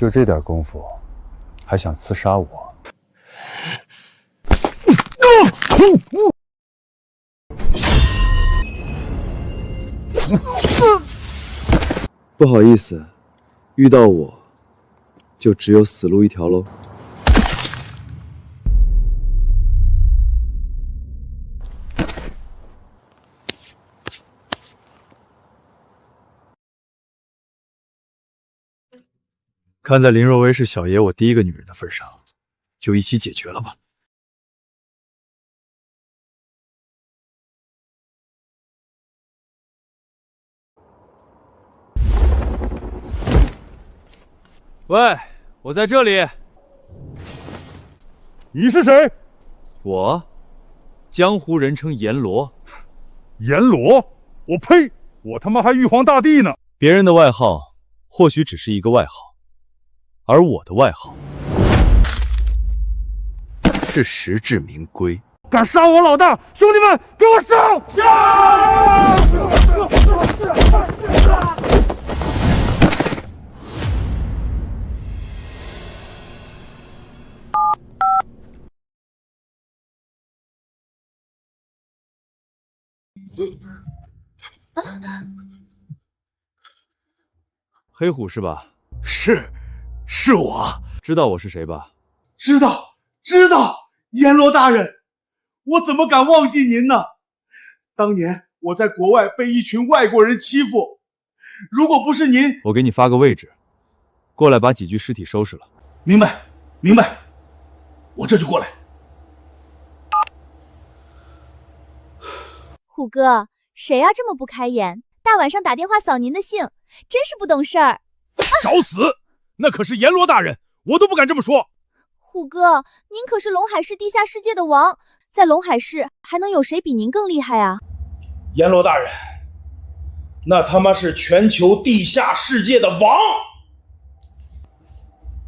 就这点功夫，还想刺杀我？不好意思，遇到我，就只有死路一条喽。看在林若薇是小爷我第一个女人的份上，就一起解决了吧。喂，我在这里。你是谁？我，江湖人称阎罗。阎罗？我呸！我他妈还玉皇大帝呢！别人的外号或许只是一个外号，而我的外号是实至名归。敢杀我老大，兄弟们，给我上！黑虎是吧？是我。知道我是谁吧？知道，阎罗大人，我怎么敢忘记您呢？当年我在国外被一群外国人欺负，如果不是您，我给你发个位置，过来把几具尸体收拾了。明白，我这就过来。虎哥，谁呀这么不开眼？大晚上打电话扫您的兴，真是不懂事儿。找死！那可是阎罗大人，我都不敢这么说。虎哥，您可是龙海市地下世界的王，在龙海市还能有谁比您更厉害啊？阎罗大人，那他妈是全球地下世界的王！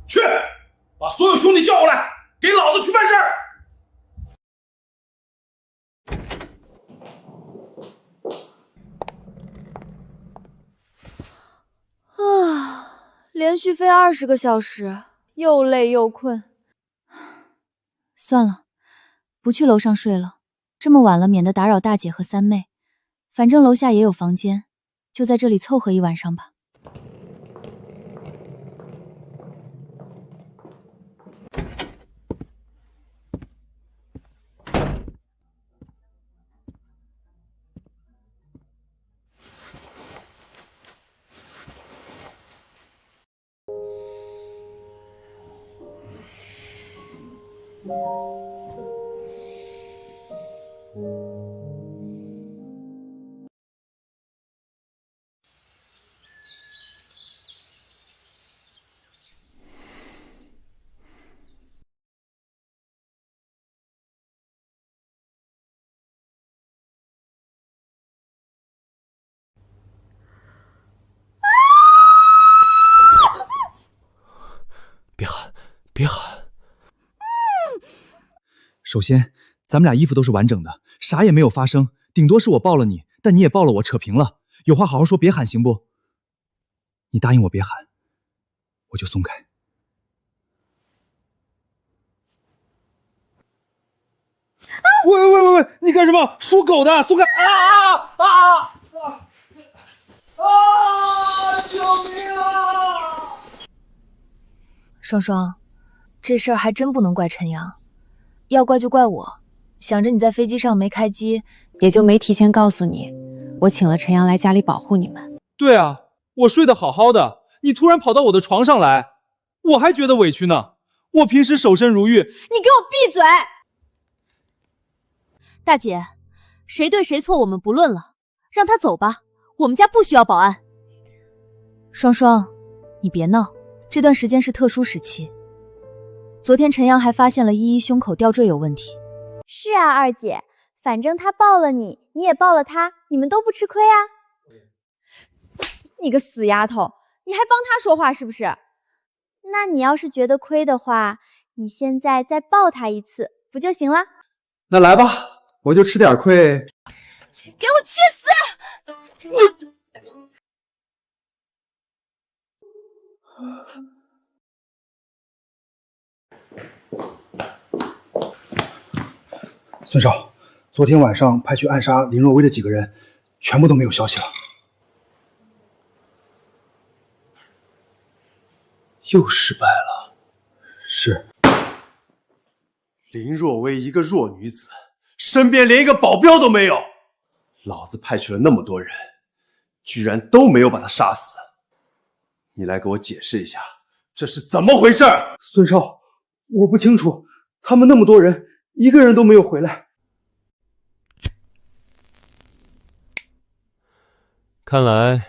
去，把所有兄弟叫过来，给老子去办事儿！连续飞20个小时，又累又困。算了，不去楼上睡了，这么晚了，免得打扰大姐和三妹。反正楼下也有房间，就在这里凑合一晚上吧。别喊！首先，咱们俩衣服都是完整的，啥也没有发生，顶多是我抱了你，但你也抱了我，扯平了。有话好好说，别喊行不？你答应我别喊，我就松开。喂，你干什么？属狗的，松开！救命啊！双双，这事儿还真不能怪陈阳，要怪就怪我，想着你在飞机上没开机，也就没提前告诉你，我请了陈阳来家里保护你们。对啊，我睡得好好的，你突然跑到我的床上来，我还觉得委屈呢。我平时守身如玉，你给我闭嘴！大姐，谁对谁错我们不论了，让他走吧，我们家不需要保安。双双，你别闹，这段时间是特殊时期。昨天陈阳还发现了依依胸口吊坠有问题。是啊，二姐，反正他抱了你，你也抱了他，你们都不吃亏啊。你个死丫头，你还帮他说话是不是？那你要是觉得亏的话，你现在再抱他一次不就行了？那来吧，我就吃点亏。给我去死！孙少，昨天晚上派去暗杀林若薇的几个人，全部都没有消息了。又失败了。是。林若薇一个弱女子，身边连一个保镖都没有，老子派去了那么多人，居然都没有把她杀死。你来给我解释一下，这是怎么回事？孙少，我不清楚，他们那么多人，一个人都没有回来。看来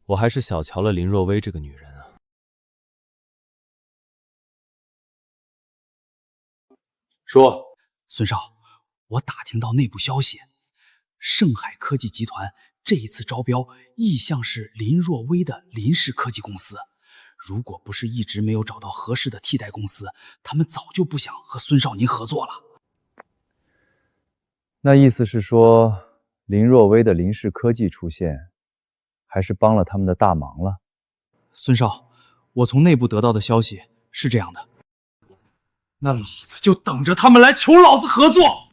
我还是小瞧了林若薇这个女人啊。说，孙少，我打听到内部消息，盛海科技集团这一次招标意向是林若薇的林氏科技公司。如果不是一直没有找到合适的替代公司，他们早就不想和孙少您合作了。那意思是说，林若薇的林氏科技出现，还是帮了他们的大忙了？孙少，我从内部得到的消息是这样的。那老子就等着他们来求老子合作。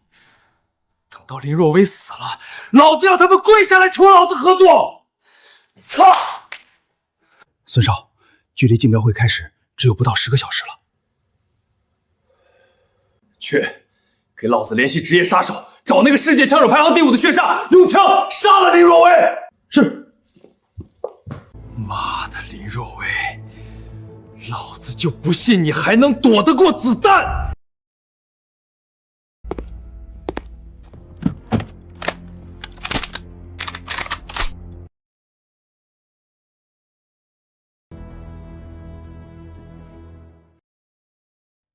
等到林若薇死了，老子要他们跪下来求老子合作。操！孙少，距离竞标会开始只有不到10个小时了。去，给老子联系职业杀手，找那个世界枪手排行第5的血煞，用枪杀了林若薇。是。妈的，林若薇，老子就不信你还能躲得过子弹！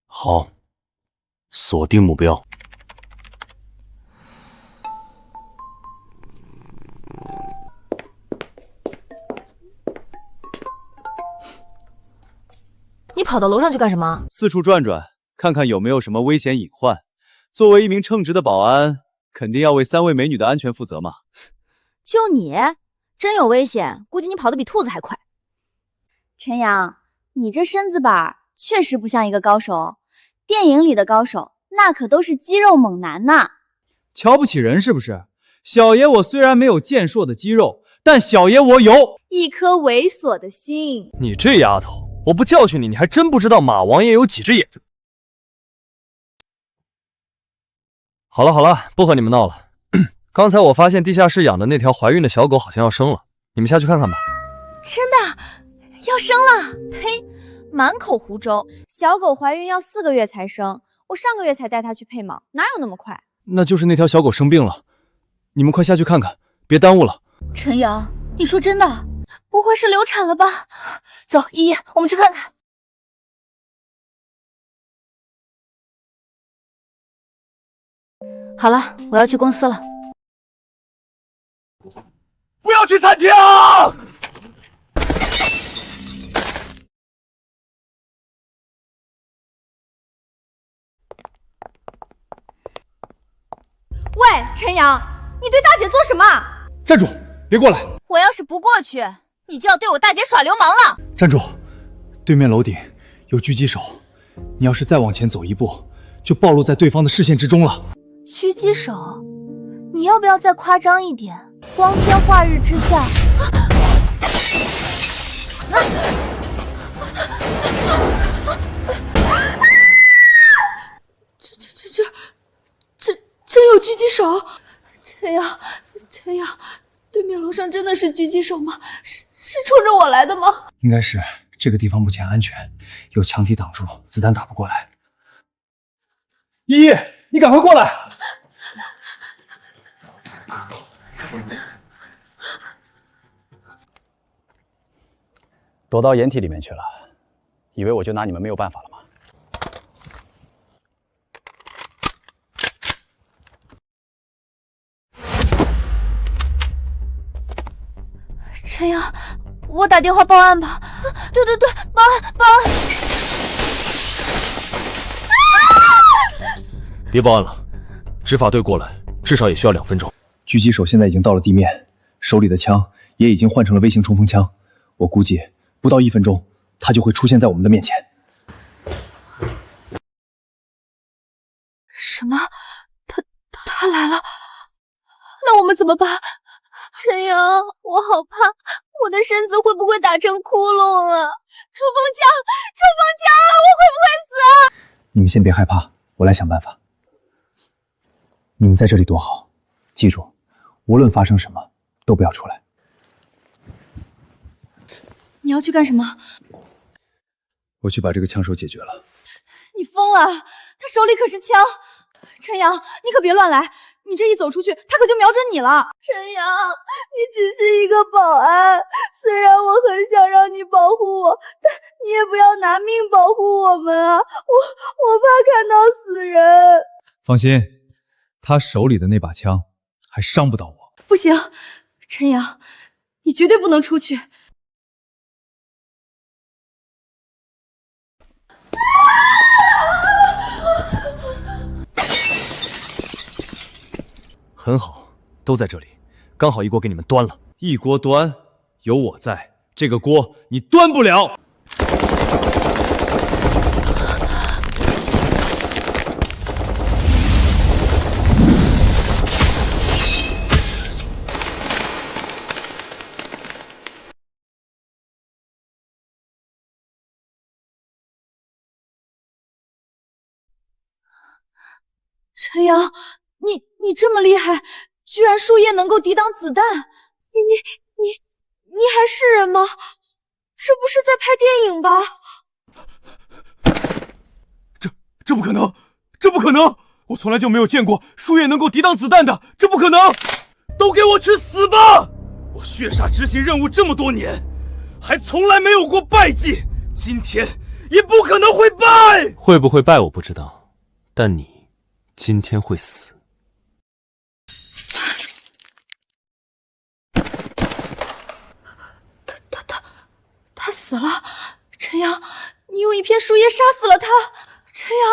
好，锁定目标。你跑到楼上去干什么？四处转转，看看有没有什么危险隐患。作为一名称职的保安，肯定要为3位美女的安全负责嘛。就你，真有危险，估计你跑得比兔子还快。陈阳，你这身子板确实不像一个高手。电影里的高手，那可都是肌肉猛男呐。瞧不起人是不是？小爷我虽然没有健硕的肌肉，但小爷我有一颗猥琐的心。你这丫头，我不教训你，你还真不知道马王爷有几只眼。好了好了，不和你们闹了。刚才我发现地下室养的那条怀孕的小狗好像要生了，你们下去看看吧。真的要生了？呸！满口胡诌。小狗怀孕要4个月才生，我上个月才带它去配毛，哪有那么快？那就是那条小狗生病了，你们快下去看看，别耽误了。陈阳，你说真的？不会是流产了吧？走，依依，我们去看看。好了，我要去公司了。不要去餐厅！喂，陈阳，你对大姐做什么？站住，别过来！我要是不过去，你就要对我大姐耍流氓了。站住！对面楼顶有狙击手，你要是再往前走一步，就暴露在对方的视线之中了。狙击手，你要不要再夸张一点？光天化日之下，真有狙击手！陈阳，对面楼上真的是狙击手吗？是冲着我来的吗？应该是，这个地方目前安全，有墙体挡住，子弹打不过来。依依，你赶快过来！躲到掩体里面去了，以为我就拿你们没有办法了吗？陈阳，我打电话报案吧。对，报案！别报案了，执法队过来至少也需要2分钟。狙击手现在已经到了地面，手里的枪也已经换成了微型冲锋枪。我估计不到1分钟，他就会出现在我们的面前。什么？他们怎么办？陈阳，我好怕，我的身子会不会打成窟窿啊？冲锋枪，我会不会死啊？你们先别害怕，我来想办法。你们在这里躲好，记住，无论发生什么，都不要出来。你要去干什么？我去把这个枪手解决了。你疯了！他手里可是枪。陈阳，你可别乱来，你这一走出去，他可就瞄准你了。陈阳，你只是一个保安，虽然我很想让你保护我，但你也不要拿命保护我们啊！我怕看到死人。放心，他手里的那把枪还伤不到我。不行，陈阳，你绝对不能出去。很好，都在这里，刚好一锅给你们端了。一锅端，有我在，这个锅你端不了。陈阳，你这么厉害，居然树叶能够抵挡子弹！你还是人吗？这不是在拍电影吧？这不可能，这不可能！我从来就没有见过树叶能够抵挡子弹的，这不可能！都给我去死吧！我血煞执行任务这么多年，还从来没有过败绩，今天也不可能会败。会不会败我不知道，但你今天会死。他死了！陈阳，你用一片树叶杀死了他！陈阳，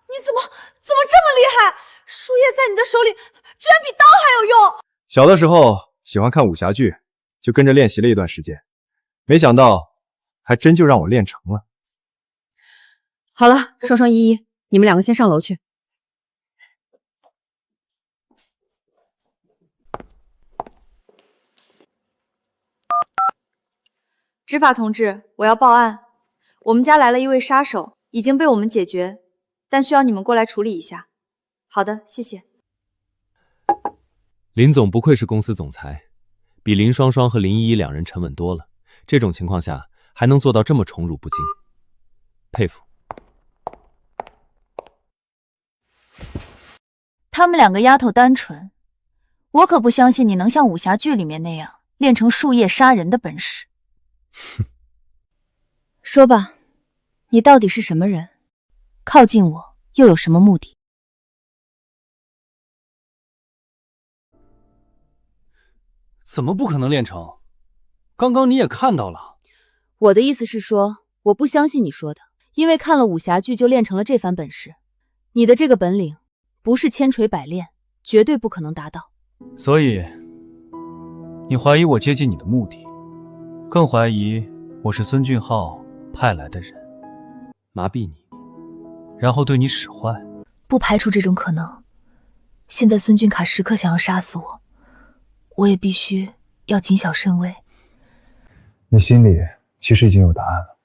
你怎么这么厉害？树叶在你的手里，居然比刀还有用！小的时候喜欢看武侠剧，就跟着练习了一段时间，没想到还真就让我练成了。好了，双双依依，你们两个先上楼去。执法同志，我要报案。我们家来了一位杀手，已经被我们解决，但需要你们过来处理一下。好的，谢谢。林总不愧是公司总裁，比林双双和林依依两人沉稳多了。这种情况下还能做到这么宠辱不惊，佩服。他们两个丫头单纯，我可不相信你能像武侠剧里面那样练成树叶杀人的本事。说吧，你到底是什么人？靠近我又有什么目的？怎么不可能练成？刚刚你也看到了。我的意思是说，我不相信你说的，因为看了武侠剧就练成了这番本事。你的这个本领不是千锤百炼，绝对不可能达到。所以，你怀疑我接近你的目的，更怀疑我是孙俊浩派来的人，麻痹你，然后对你使坏。不排除这种可能。现在孙俊凯时刻想要杀死我，我也必须要谨小慎微。你心里其实已经有答案了。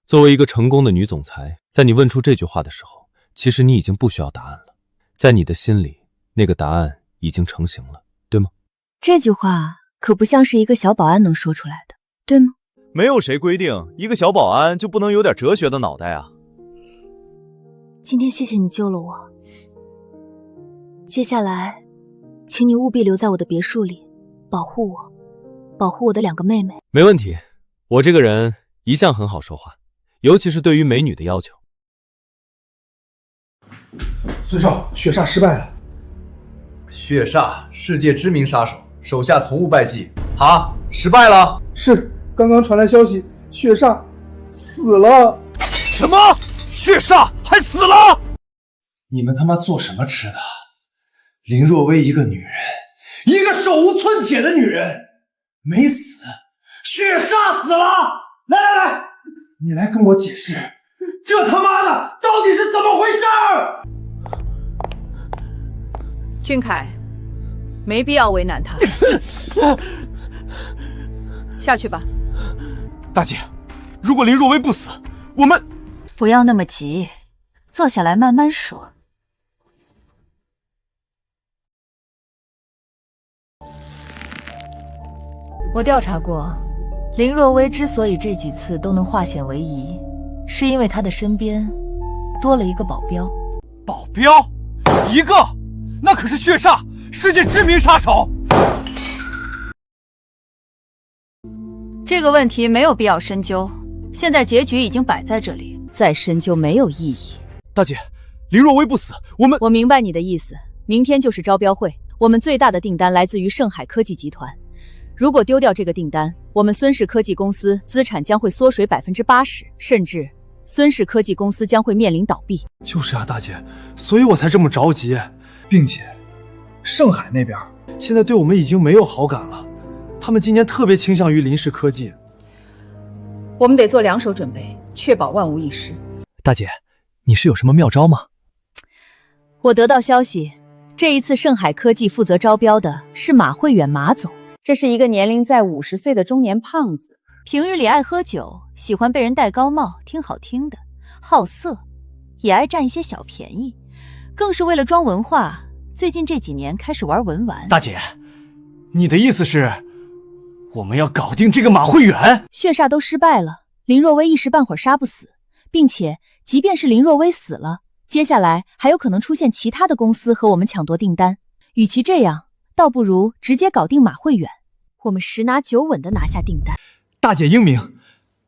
作为一个成功的女总裁，在你问出这句话的时候，其实你已经不需要答案了。在你的心里，那个答案已经成型了，对吗？这句话可不像是一个小保安能说出来的，对吗？没有谁规定一个小保安就不能有点哲学的脑袋啊。今天谢谢你救了我，接下来请你务必留在我的别墅里，保护我，保护我的两个妹妹。没问题，我这个人一向很好说话，尤其是对于美女的要求。孙少，血煞失败了。血煞，世界知名杀手，手下从无败绩。哈，失败了。是，刚刚传来消息，血煞死了。什么？血煞还死了？你们他妈做什么吃的？林若薇一个女人，一个手无寸铁的女人，没死，血煞死了。来，你来跟我解释，这他妈的到底是怎么回事？俊凯，没必要为难他。下去吧。大姐，如果林若薇不死，我们不要那么急，坐下来慢慢说。我调查过，林若薇之所以这几次都能化险为夷，是因为她的身边多了一个保镖。保镖一个，那可是血煞，世界知名杀手。这个问题没有必要深究，现在结局已经摆在这里，再深究没有意义。大姐，林若薇不死，我明白你的意思。明天就是招标会，我们最大的订单来自于盛海科技集团。如果丢掉这个订单，我们孙氏科技公司资产将会缩水80%，甚至孙氏科技公司将会面临倒闭。就是啊，大姐，所以我才这么着急，并且盛海那边现在对我们已经没有好感了，他们今年特别倾向于林氏科技。我们得做2手准备，确保万无一失。大姐，你是有什么妙招吗？我得到消息，这一次盛海科技负责招标的是马慧远马总。这是一个年龄在50岁的中年胖子，平日里爱喝酒，喜欢被人戴高帽听好听的，好色，也爱占一些小便宜，更是为了装文化，最近这几年开始玩文玩。大姐，你的意思是我们要搞定这个马慧远？血煞都失败了，林若薇一时半会儿杀不死，并且即便是林若薇死了，接下来还有可能出现其他的公司和我们抢夺订单。与其这样，倒不如直接搞定马慧远，我们10拿9稳的拿下订单。大姐英明，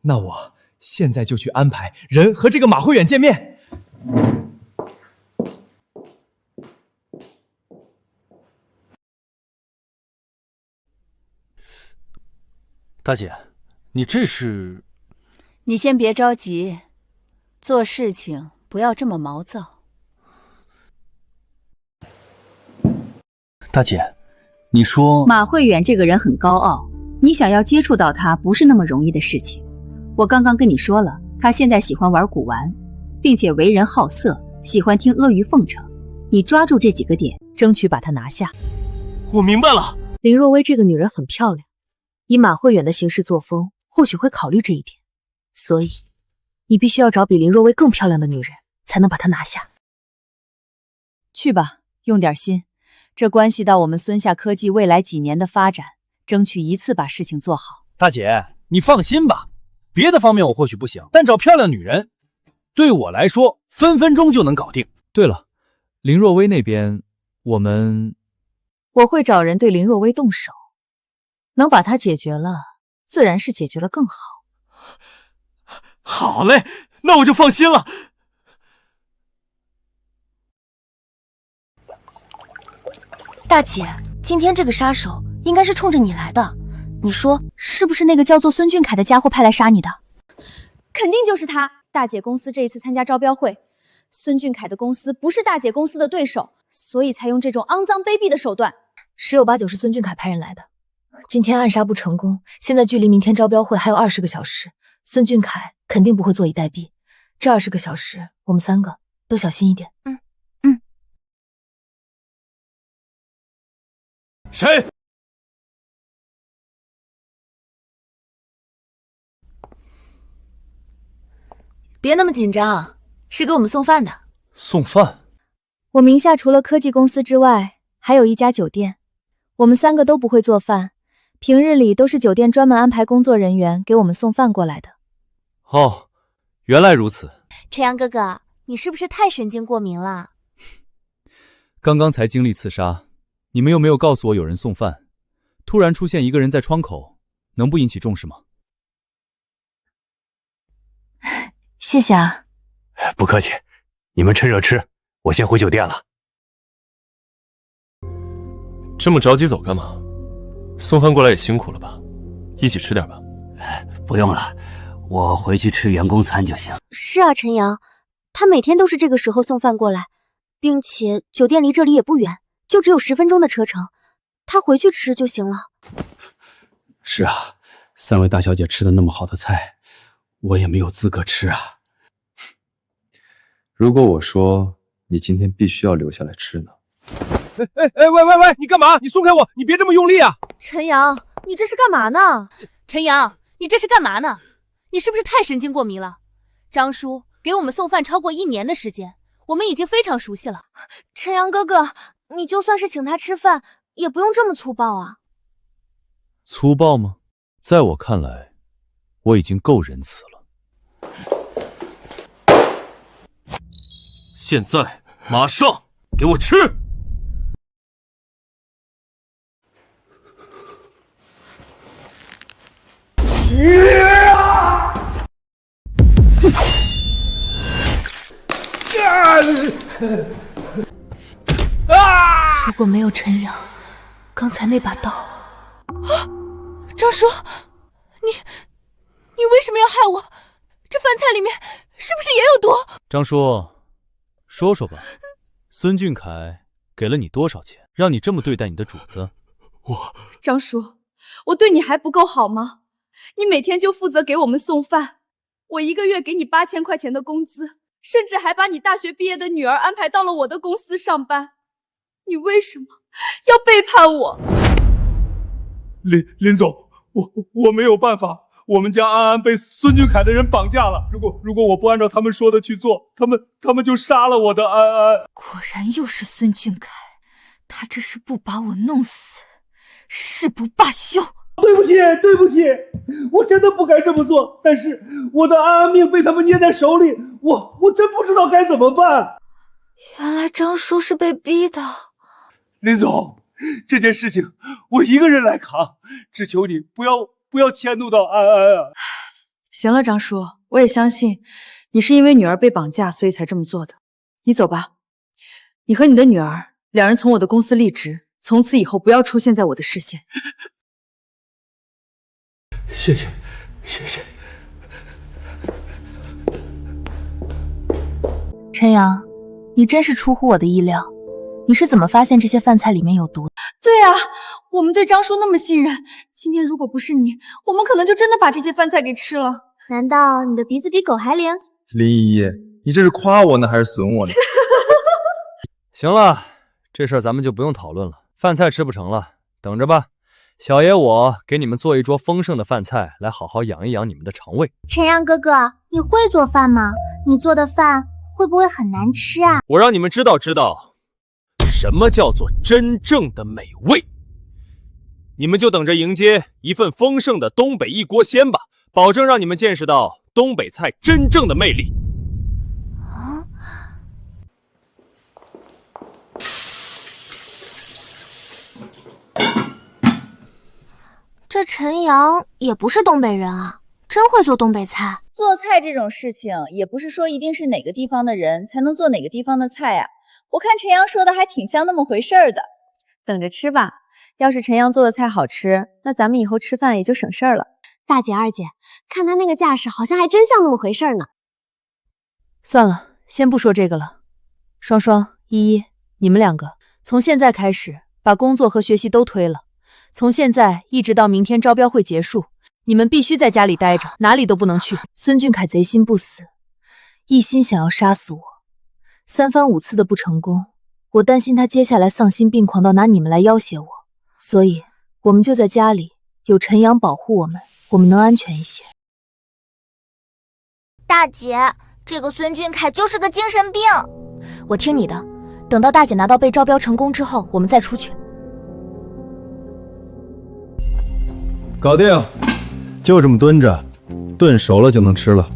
那我现在就去安排人和这个马慧远见面。大姐，你这是……你先别着急，做事情不要这么毛躁。大姐，你说马慧远这个人很高傲，你想要接触到他不是那么容易的事情。我刚刚跟你说了，他现在喜欢玩古玩，并且为人好色，喜欢听阿谀奉承。你抓住这几个点，争取把他拿下。我明白了。林若薇这个女人很漂亮，以马慧远的行事作风，或许会考虑这一点。所以，你必须要找比林若薇更漂亮的女人，才能把她拿下。去吧，用点心。这关系到我们孙夏科技未来几年的发展，争取一次把事情做好。大姐，你放心吧，别的方面我或许不行，但找漂亮女人，对我来说分分钟就能搞定。对了，林若薇那边，我会找人对林若薇动手，能把她解决了，自然是解决了更好。好嘞，那我就放心了。大姐，今天这个杀手应该是冲着你来的，你说是不是那个叫做孙俊凯的家伙派来杀你的？肯定就是他。大姐公司这一次参加招标会，孙俊凯的公司不是大姐公司的对手，所以才用这种肮脏卑鄙的手段。10有8九是孙俊凯派人来的。今天暗杀不成功，现在距离明天招标会还有20个小时，孙俊凯肯定不会坐以待毙。这20个小时，我们3个都小心一点。谁？别那么紧张，是给我们送饭的。送饭？我名下除了科技公司之外，还有一家酒店。我们3个都不会做饭，平日里都是酒店专门安排工作人员给我们送饭过来的。哦，原来如此。陈阳哥哥，你是不是太神经过敏了？刚刚才经历刺杀，你们又没有告诉我有人送饭，突然出现一个人在窗口，能不引起重视吗？谢谢啊。不客气，你们趁热吃，我先回酒店了。这么着急走干嘛？送饭过来也辛苦了吧？一起吃点吧。不用了，我回去吃员工餐就行。是啊，陈阳，他每天都是这个时候送饭过来，并且酒店离这里也不远，就只有10分钟的车程，他回去吃就行了。是啊，3位大小姐吃的那么好的菜，我也没有资格吃啊。如果我说你今天必须要留下来吃呢？喂，你干嘛？你松开我！你别这么用力啊！陈阳，你这是干嘛呢？陈阳，你这是干嘛呢？你是不是太神经过敏了？张叔给我们送饭超过1年的时间，我们已经非常熟悉了。陈阳哥哥，你就算是请他吃饭，也不用这么粗暴啊。粗暴吗？在我看来，我已经够仁慈了。现在马上给我吃！如果没有陈阳，刚才那把刀……张叔，你为什么要害我？这饭菜里面是不是也有毒？张叔，说说吧，孙俊凯给了你多少钱，让你这么对待你的主子？张叔，我对你还不够好吗？你每天就负责给我们送饭，我1个月给你8000块钱的工资，甚至还把你大学毕业的女儿安排到了我的公司上班，你为什么要背叛我？林总，我没有办法，我们家安安被孙俊凯的人绑架了。如果我不按照他们说的去做，他们就杀了我的安安。果然又是孙俊凯，他这是不把我弄死，誓不罢休。对不起，我真的不该这么做，但是我的安安命被他们捏在手里，我真不知道该怎么办。原来张叔是被逼的。林总，这件事情我一个人来扛，只求你不要迁怒到安安啊。行了，张叔，我也相信你是因为女儿被绑架，所以才这么做的。你走吧，你和你的女儿2人从我的公司离职，从此以后不要出现在我的视线。谢谢。陈阳，你真是出乎我的意料，你是怎么发现这些饭菜里面有毒的？对啊，我们对张叔那么信任，今天如果不是你，我们可能就真的把这些饭菜给吃了。难道你的鼻子比狗还灵？林依依，你这是夸我呢还是损我呢？行了，这事儿咱们就不用讨论了。饭菜吃不成了，等着吧。小爷我给你们做一桌丰盛的饭菜，来好好养一养你们的肠胃。陈阳哥哥，你会做饭吗？你做的饭会不会很难吃啊？我让你们知道什么叫做真正的美味。你们就等着迎接一份丰盛的东北一锅鲜吧，保证让你们见识到东北菜真正的魅力。这陈阳也不是东北人啊，真会做东北菜。做菜这种事情，也不是说一定是哪个地方的人才能做哪个地方的菜啊。我看陈阳说的还挺像那么回事儿的。等着吃吧，要是陈阳做的菜好吃，那咱们以后吃饭也就省事儿了。大姐、二姐，看他那个架势，好像还真像那么回事儿呢。算了，先不说这个了。双双、依依，你们2个从现在开始把工作和学习都推了。从现在一直到明天招标会结束，你们必须在家里待着，哪里都不能去。孙俊凯贼心不死，一心想要杀死我，3番5次的不成功，我担心他接下来丧心病狂到拿你们来要挟我，所以我们就在家里，有陈阳保护我们能安全一些。大姐，这个孙俊凯就是个精神病。我听你的，等到大姐拿到被招标成功之后，我们再出去。搞定，就这么蹲着，炖熟了就能吃了。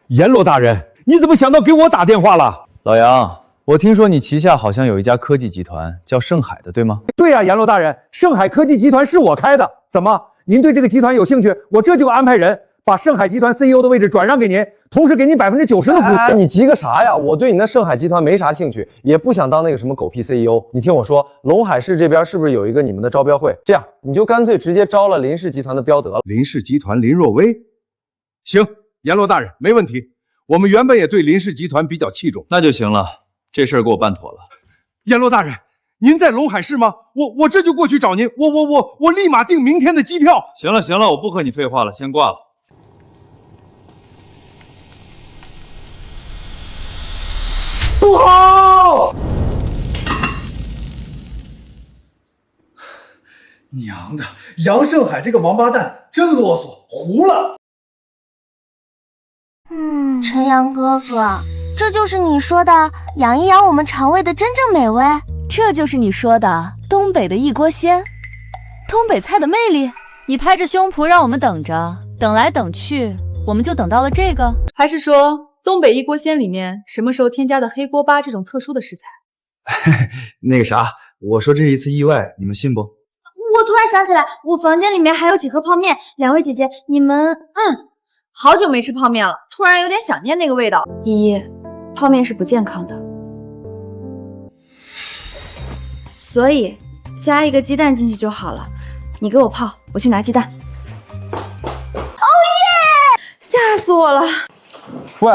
阎罗大人，你怎么想到给我打电话了？老杨，我听说你旗下好像有一家科技集团叫盛海的，对吗？对呀，阎罗大人，盛海科技集团是我开的，怎么？您对这个集团有兴趣？我这就安排人把盛海集团 CEO 的位置转让给您，同时给您90%的股份。你急个啥呀？我对你那盛海集团没啥兴趣，也不想当那个什么狗屁 CEO。你听我说，陇海市这边是不是有一个你们的招标会？这样你就干脆直接招了林氏集团的标得了。林氏集团林若薇，行，阎罗大人没问题。我们原本也对林氏集团比较器重，那就行了，这事儿给我办妥了。阎罗大人，您在陇海市吗？我这就过去找您，我立马订明天的机票。行了，我不和你废话了，先挂了。杨胜海这个王八蛋真啰嗦，糊了。陈阳哥哥，这就是你说的养一养我们肠胃的真正美味？这就是你说的东北的一锅鲜，东北菜的魅力。你拍着胸脯让我们等着，等来等去，我们就等到了这个？还是说东北一锅鲜里面什么时候添加的黑锅巴这种特殊的食材？那个啥，我说这是一次意外，你们信不？我突然想起来，我房间里面还有几盒泡面，两位姐姐，你们……好久没吃泡面了，突然有点想念那个味道。依依，泡面是不健康的，所以加一个鸡蛋进去就好了。你给我泡，我去拿鸡蛋。哦耶！吓死我了！喂，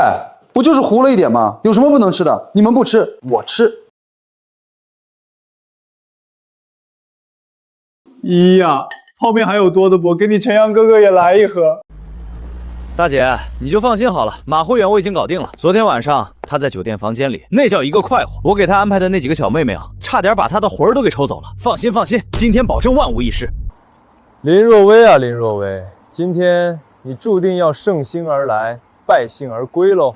不就是糊了一点吗？有什么不能吃的？你们不吃，我吃。依依呀，泡面还有多的不？给你陈阳哥哥也来一盒。大姐，你就放心好了，马慧远我已经搞定了。昨天晚上他在酒店房间里，那叫一个快活。我给他安排的那几个小妹妹啊，差点把他的魂儿都给抽走了。放心放心，今天保证万无一失。林若薇啊，林若薇，今天你注定要胜兴而来，败兴而归喽。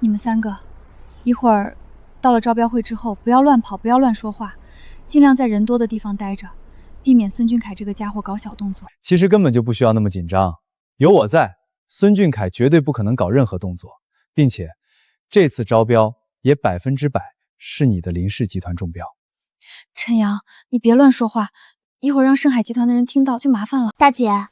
你们三个，一会儿到了招标会之后，不要乱跑，不要乱说话，尽量在人多的地方待着，避免孙俊凯这个家伙搞小动作。其实根本就不需要那么紧张，有我在，孙俊凯绝对不可能搞任何动作，并且这次招标也100%是你的林氏集团中标。陈阳，你别乱说话，一会儿让盛海集团的人听到就麻烦了。大姐，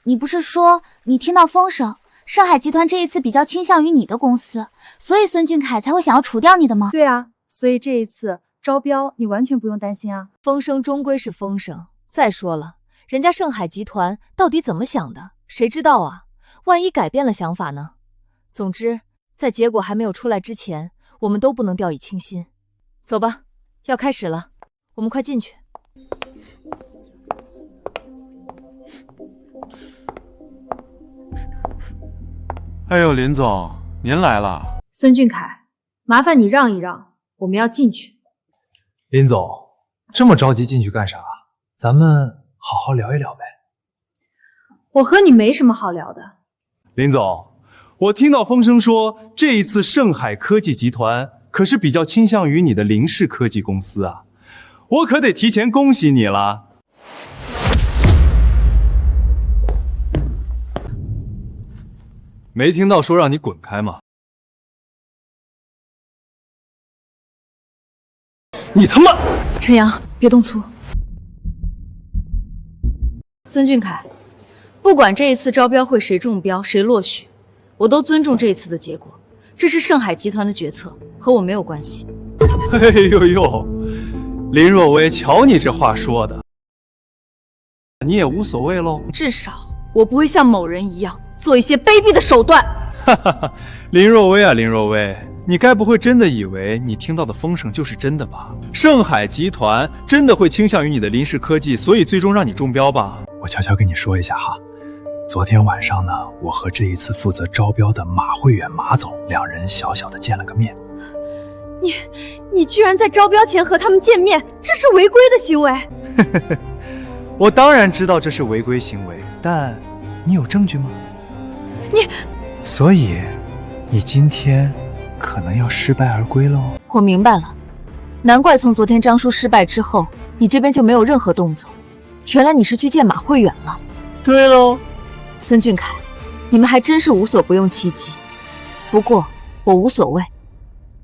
你不是说你听到风声？盛海集团这一次比较倾向于你的公司，所以孙俊凯才会想要除掉你的吗？对啊，所以这一次招标你完全不用担心啊。风声终归是风声，再说了，人家盛海集团到底怎么想的，谁知道啊？万一改变了想法呢？总之，在结果还没有出来之前，我们都不能掉以轻心。走吧，要开始了，我们快进去。哎呦，林总，您来了。孙俊凯，麻烦你让一让，我们要进去。林总，这么着急进去干啥？咱们好好聊一聊呗。我和你没什么好聊的。林总，我听到风声说，这一次盛海科技集团可是比较倾向于你的林氏科技公司啊，我可得提前恭喜你了。没听到说让你滚开吗？你他妈！陈阳，别动粗。孙俊凯，不管这一次招标会谁中标谁落选，我都尊重这一次的结果。这是盛海集团的决策，和我没有关系。哎呦呦，林若薇，瞧你这话说的，你也无所谓喽。至少我不会像某人一样做一些卑鄙的手段。哈哈哈，林若薇啊，林若薇，你该不会真的以为你听到的风声就是真的吧？盛海集团真的会倾向于你的林氏科技，所以最终让你中标吧？我悄悄跟你说一下哈，昨天晚上呢，我和这一次负责招标的马慧远马总两人小小的见了个面。你居然在招标前和他们见面，这是违规的行为。我当然知道这是违规行为，但你有证据吗？所以你今天可能要失败而归喽。我明白了，难怪从昨天张叔失败之后，你这边就没有任何动作。原来你是去见马慧远了。对喽，孙俊凯，你们还真是无所不用其极。不过我无所谓，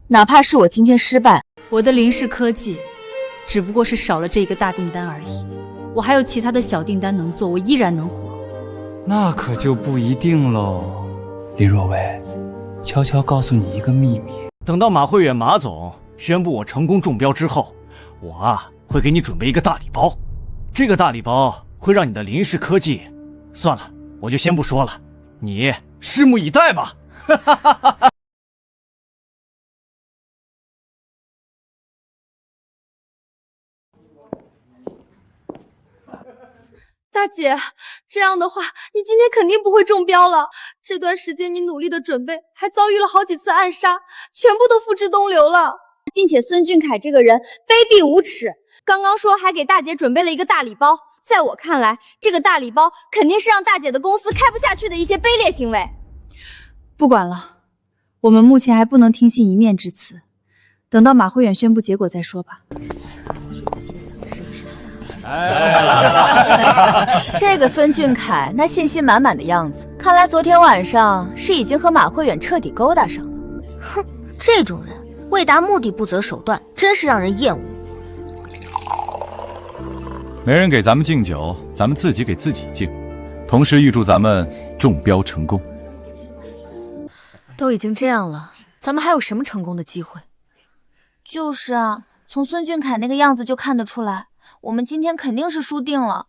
哪怕是我今天失败，我的林氏科技只不过是少了这个大订单而已，我还有其他的小订单能做，我依然能活。那可就不一定喽。林若薇，悄悄告诉你一个秘密，等到马慧远马总宣布我成功中标之后，我会给你准备一个大礼包。这个大礼包会让你的林氏科技……算了，我就先不说了，你拭目以待吧。大姐，这样的话，你今天肯定不会中标了。这段时间你努力的准备，还遭遇了好几次暗杀，全部都付之东流了。并且孙俊凯这个人卑鄙无耻，刚刚说还给大姐准备了一个大礼包，在我看来，这个大礼包肯定是让大姐的公司开不下去的一些卑劣行为。不管了，我们目前还不能听信一面之词，等到马慧远宣布结果再说吧。这个孙俊凯那信心满满的样子，看来昨天晚上是已经和马慧远彻底勾搭上了。哼，这种人为达目的不择手段，真是让人厌恶。没人给咱们敬酒，咱们自己给自己敬，同时预祝咱们中标成功。都已经这样了，咱们还有什么成功的机会？就是啊，从孙俊凯那个样子就看得出来，我们今天肯定是输定了，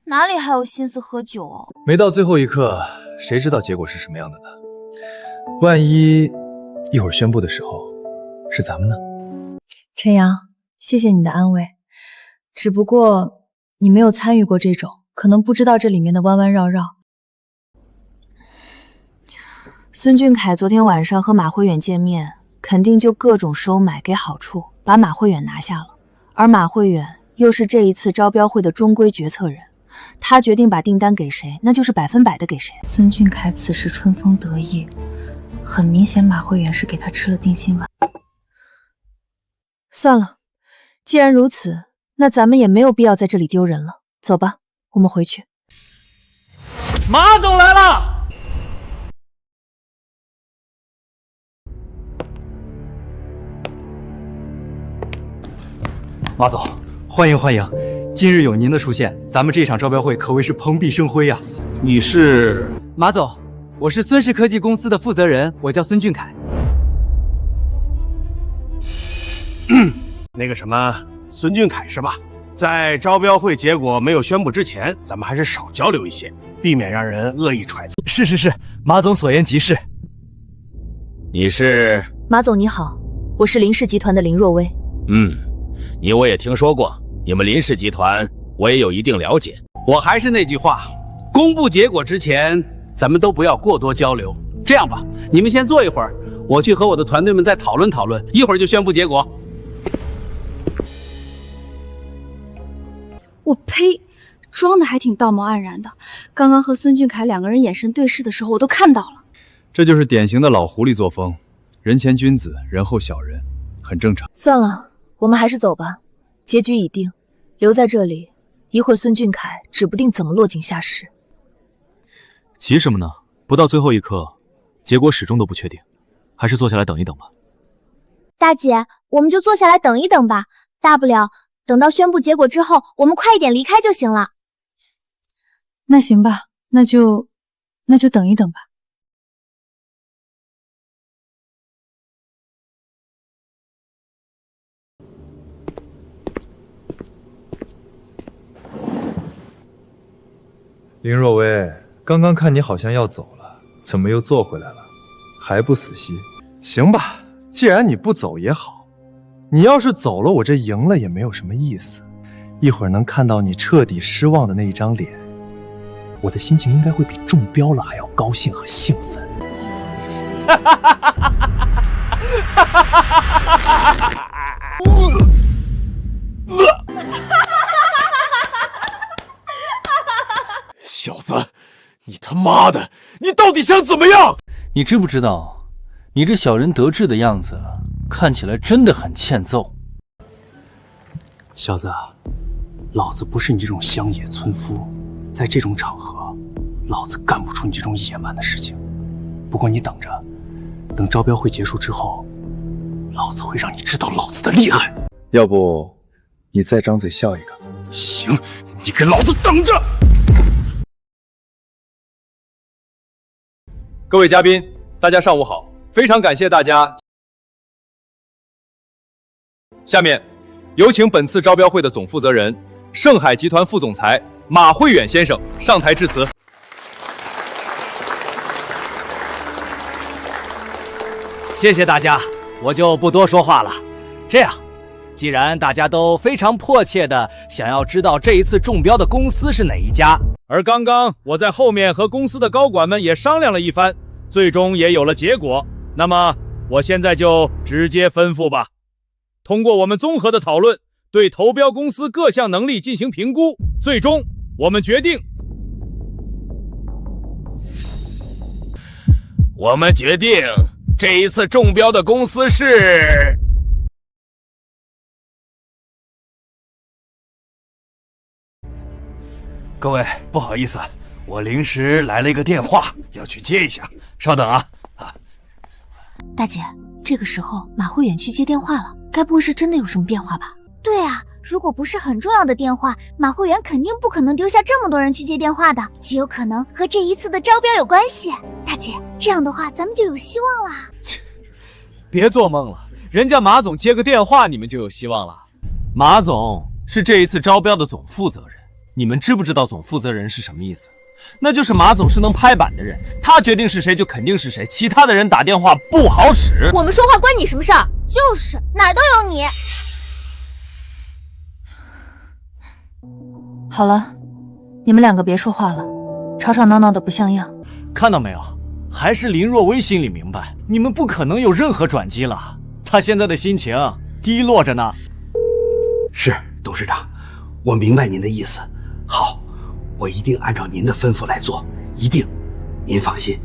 哪里还有心思喝酒哦？没到最后一刻，谁知道结果是什么样的呢？万一一会儿宣布的时候是咱们呢？陈阳，谢谢你的安慰，只不过你没有参与过这种，可能不知道这里面的弯弯绕绕。孙俊凯昨天晚上和马慧远见面，肯定就各种收买给好处，把马慧远拿下了。而马慧远又是这一次招标会的终归决策人，他决定把订单给谁，那就是100%的给谁。孙俊凯此时春风得意，很明显马慧远是给他吃了定心丸。算了，既然如此，那咱们也没有必要在这里丢人了。走吧，我们回去。马总来了。马总，欢迎欢迎！今日有您的出现，咱们这场招标会可谓是蓬荜生辉呀。你是？马总，我是孙氏科技公司的负责人，我叫孙俊凯。那个什么，孙俊凯是吧？在招标会结果没有宣布之前，咱们还是少交流一些，避免让人恶意揣测。是，马总所言极是。你是？马总你好，我是林氏集团的林若薇。你我也听说过，你们林氏集团我也有一定了解。我还是那句话，公布结果之前，咱们都不要过多交流。这样吧，你们先坐一会儿，我去和我的团队们再讨论讨论，一会儿就宣布结果。我呸，装的还挺道貌岸然的。刚刚和孙俊凯两个人眼神对视的时候，我都看到了。这就是典型的老狐狸作风，人前君子，人后小人，很正常。算了，我们还是走吧，结局已定，留在这里，一会儿孙俊凯指不定怎么落井下石。急什么呢？不到最后一刻，结果始终都不确定，还是坐下来等一等吧。大姐，我们就坐下来等一等吧，大不了等到宣布结果之后，我们快一点离开就行了。那行吧，那就等一等吧。林若薇，刚刚看你好像要走了，怎么又坐回来了？还不死心？行吧，既然你不走也好。你要是走了，我这赢了也没有什么意思。一会儿能看到你彻底失望的那一张脸，我的心情应该会比中标了还要高兴和兴奋。小子，你他妈的，你到底想怎么样？你知不知道，你这小人得志的样子，看起来真的很欠揍。小子，老子不是你这种乡野村夫，在这种场合，老子干不出你这种野蛮的事情。不过你等着，等招标会结束之后，老子会让你知道老子的厉害。要不，你再张嘴笑一个？行，你给老子等着！各位嘉宾，大家上午好，非常感谢大家。下面有请本次招标会的总负责人、盛海集团副总裁马慧远先生上台致辞。谢谢大家，我就不多说话了。这样，既然大家都非常迫切的想要知道这一次中标的公司是哪一家，而刚刚我在后面和公司的高管们也商量了一番，最终也有了结果。那么我现在就直接吩咐吧。通过我们综合的讨论，对投标公司各项能力进行评估，最终我们决定这一次中标的公司是……各位，不好意思，我临时来了一个电话，要去接一下，稍等啊。大姐，这个时候马慧远去接电话了，该不会是真的有什么变化吧？对啊，如果不是很重要的电话，马慧远肯定不可能丢下这么多人去接电话的，极有可能和这一次的招标有关系。大姐，这样的话咱们就有希望啦。别做梦了，人家马总接个电话，你们就有希望了。马总是这一次招标的总负责人，你们知不知道总负责人是什么意思？那就是马总是能拍板的人，他决定是谁就肯定是谁，其他的人打电话不好使。我们说话关你什么事儿？就是哪儿都有你。好了，你们两个别说话了，吵吵闹闹的不像样。看到没有，还是林若薇心里明白，你们不可能有任何转机了。她现在的心情低落着呢。是，董事长，我明白您的意思。好，我一定按照您的吩咐来做，一定，您放心。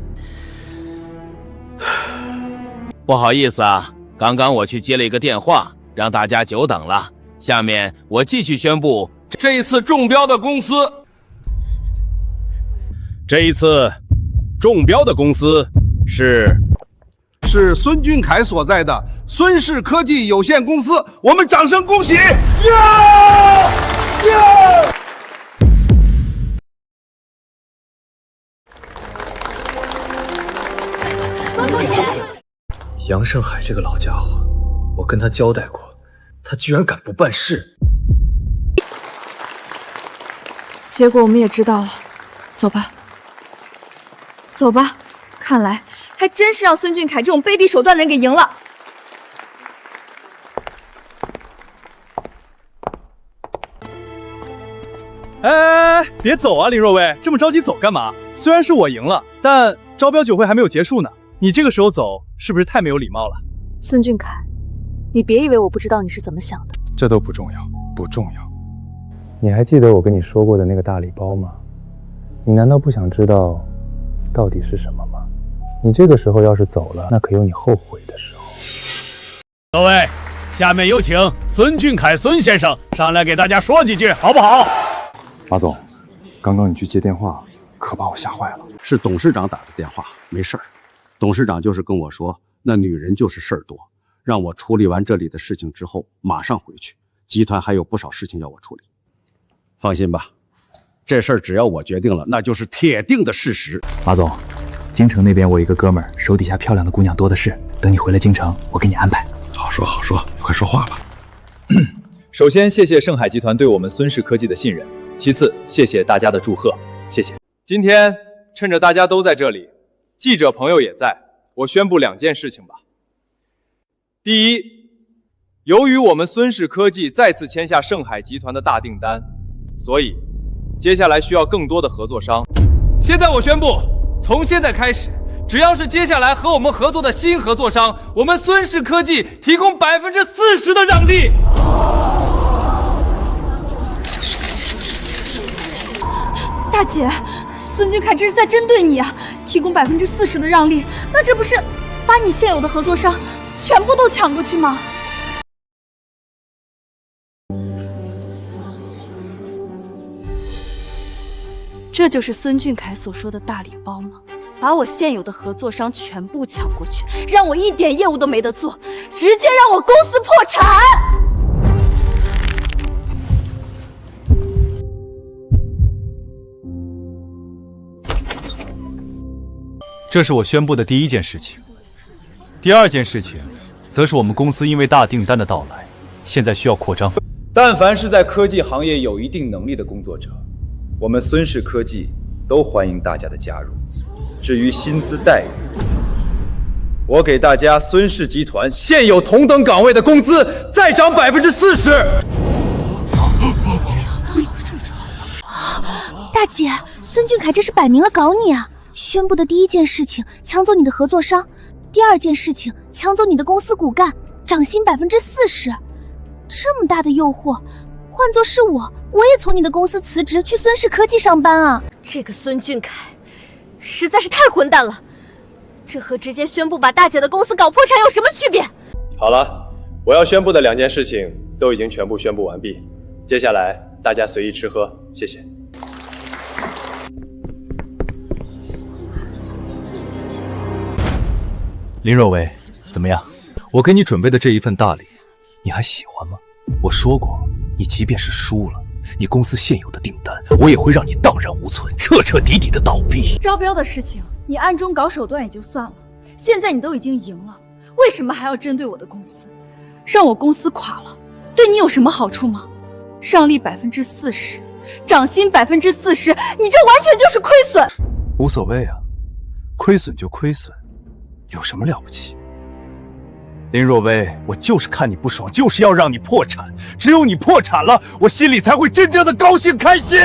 不好意思啊，刚刚我去接了一个电话，让大家久等了。下面我继续宣布这一次中标的公司。这一次中标的公司是孙俊凯所在的孙氏科技有限公司，我们掌声恭喜！杨胜海这个老家伙，我跟他交代过，他居然敢不办事。结果我们也知道了，走吧，走吧。看来还真是让孙俊凯这种卑鄙手段的人给赢了。哎，别走啊，林若薇，这么着急走干嘛？虽然是我赢了，但招标酒会还没有结束呢，你这个时候走是不是太没有礼貌了？孙俊凯，你别以为我不知道你是怎么想的。这都不重要，不重要。你还记得我跟你说过的那个大礼包吗？你难道不想知道到底是什么吗？你这个时候要是走了，那可有你后悔的时候。各位，下面有请孙俊凯孙先生上来给大家说几句，好不好？马总，刚刚你去接电话，可把我吓坏了。是董事长打的电话，没事儿。董事长就是跟我说，那女人就是事儿多，让我处理完这里的事情之后马上回去，集团还有不少事情要我处理。放心吧，这事儿只要我决定了，那就是铁定的事实。马总，京城那边我有一个哥们儿，手底下漂亮的姑娘多的是，等你回了京城，我给你安排。好说好说，你快说话吧。首先，谢谢盛海集团对我们孙氏科技的信任；其次，谢谢大家的祝贺，谢谢。今天趁着大家都在这里，记者朋友也在，我宣布2件事情吧。第一，由于我们孙氏科技再次签下盛海集团的大订单，所以接下来需要更多的合作商。现在我宣布，从现在开始，只要是接下来和我们合作的新合作商，我们孙氏科技提供40%的让利。大姐，孙俊凯这是在针对你啊！提供40%的让利，那这不是把你现有的合作商全部都抢过去吗？这就是孙俊凯所说的大礼包吗？把我现有的合作商全部抢过去，让我一点业务都没得做，直接让我公司破产！这是我宣布的第一件事情。第二件事情，则是我们公司因为大订单的到来，现在需要扩张。但凡是在科技行业有一定能力的工作者，我们孙氏科技都欢迎大家的加入。至于薪资待遇，我给大家孙氏集团现有同等岗位的工资再涨40%。大姐，孙俊凯这是摆明了搞你啊！宣布的第一件事情，抢走你的合作商；第二件事情，抢走你的公司骨干，涨薪40%。这么大的诱惑，换作是我也从你的公司辞职去孙氏科技上班啊！这个孙俊凯实在是太混蛋了，这和直接宣布把大姐的公司搞破产有什么区别？好了，我要宣布的2件事情都已经全部宣布完毕，接下来大家随意吃喝，谢谢。林若薇，怎么样？我给你准备的这一份大礼，你还喜欢吗？我说过，你即便是输了，你公司现有的订单，我也会让你荡然无存，彻彻底底的倒闭。招标的事情，你暗中搞手段也就算了，现在你都已经赢了，为什么还要针对我的公司？让我公司垮了，对你有什么好处吗？让利40%，涨薪40%，你这完全就是亏损。无所谓啊，亏损就亏损，有什么了不起？林若薇，我就是看你不爽，就是要让你破产。只有你破产了，我心里才会真正的高兴开心。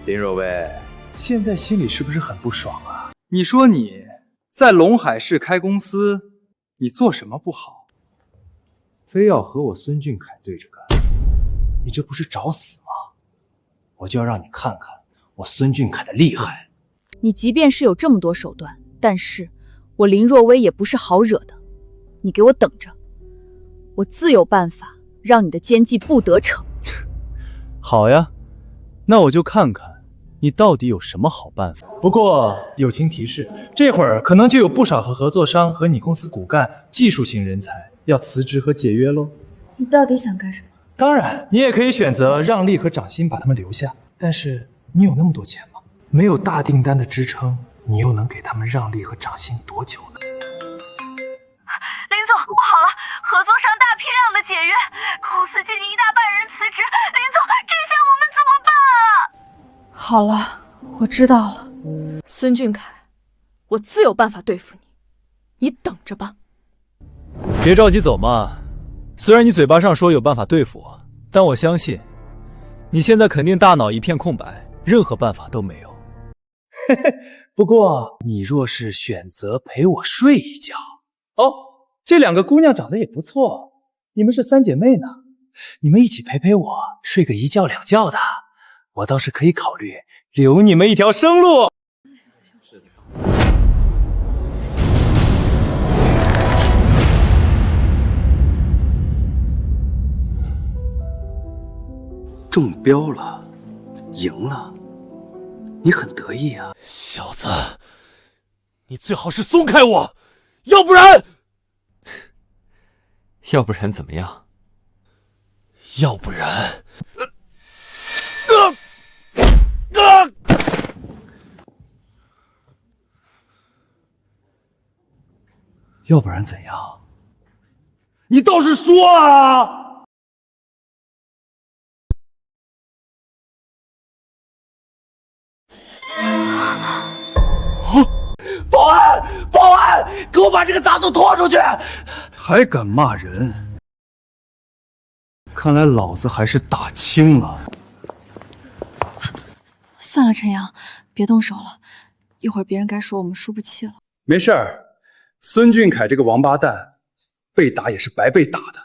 林若薇，现在心里是不是很不爽啊？你说你在龙海市开公司，你做什么不好？非要和我孙俊凯对着干，你这不是找死吗？我就要让你看看我孙俊凯的厉害。你即便是有这么多手段，但是我林若薇也不是好惹的，你给我等着，我自有办法让你的奸计不得逞。好呀，那我就看看你到底有什么好办法。不过友情提示，这会儿可能就有不少合作商和你公司骨干技术型人才要辞职和解约喽。你到底想干什么？当然，你也可以选择让利和涨薪把他们留下，但是你有那么多钱吗？没有大订单的支撑，你又能给他们让利和涨薪多久呢？林总，不好了，合作商大批量的解约，公司接近1大半人辞职，林总，这下我们怎么办啊？好了，我知道了。孙俊凯，我自有办法对付你，你等着吧。别着急走嘛，虽然你嘴巴上说有办法对付我，但我相信你现在肯定大脑一片空白，任何办法都没有。嘿嘿，不过你若是选择陪我睡一觉，哦，这2个姑娘长得也不错，你们是3姐妹呢，你们一起陪我睡个1觉2觉的，我倒是可以考虑留你们一条生路。中标了，赢了，你很得意啊。小子，你最好是松开我，要不然怎么样？要不然要不然怎样？你倒是说啊！保安！保安！给我把这个杂种拖出去！还敢骂人？看来老子还是打轻了。算了，陈阳，别动手了，一会儿别人该说我们输不起了。没事儿，孙俊凯这个王八蛋，被打也是白被打的。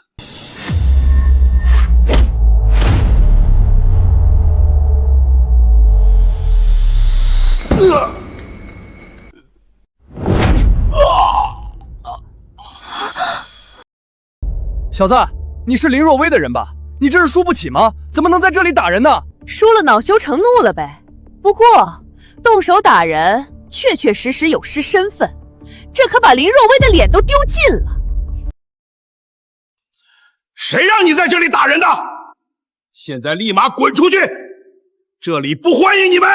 小子，你是林若薇的人吧？你这是输不起吗？怎么能在这里打人呢？输了恼羞成怒了呗。不过动手打人确确实实有失身份，这可把林若薇的脸都丢尽了。谁让你在这里打人的？现在立马滚出去！这里不欢迎你们！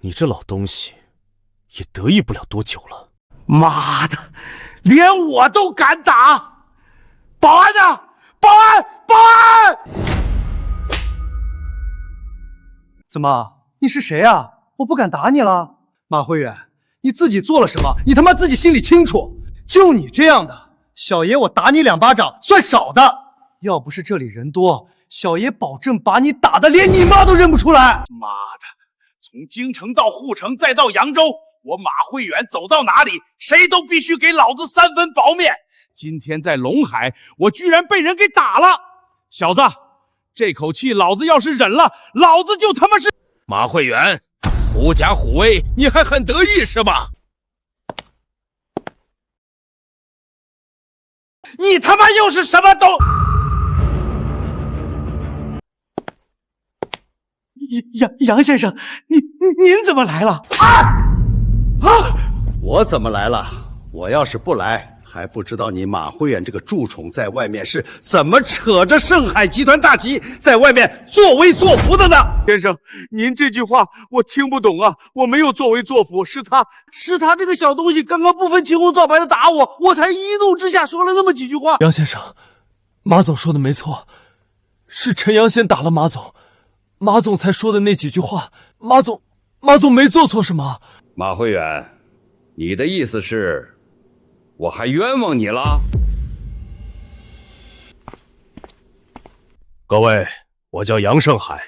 你这老东西也得意不了多久了。妈的，连我都敢打！保安呢？保安！保安！怎么？你是谁啊？我不敢打你了。马慧远，你自己做了什么？你他妈自己心里清楚。就你这样的，小爷我打你2巴掌算少的。要不是这里人多，小爷保证把你打的连你妈都认不出来。妈的！从京城到沪城再到扬州，我马慧远走到哪里，谁都必须给老子3分薄面。今天在陇海，我居然被人给打了。小子，这口气老子要是忍了，老子就他妈是……马慧远，狐假虎威，你还很得意是吧？你他妈又是什么东……杨先生，您怎么来了？我怎么来了？我要是不来，还不知道你马慧远这个蛀虫在外面是怎么扯着盛海集团大旗在外面作威作福的呢？先生，您这句话我听不懂啊！我没有作威作福，是他这个小东西刚刚不分青红皂白的打我，我才一怒之下说了那么几句话。杨先生，马总说的没错，是陈阳先打了马总。马总才说的那几句话，马总没做错什么。马慧远，你的意思是，我还冤枉你了？各位，我叫杨盛海，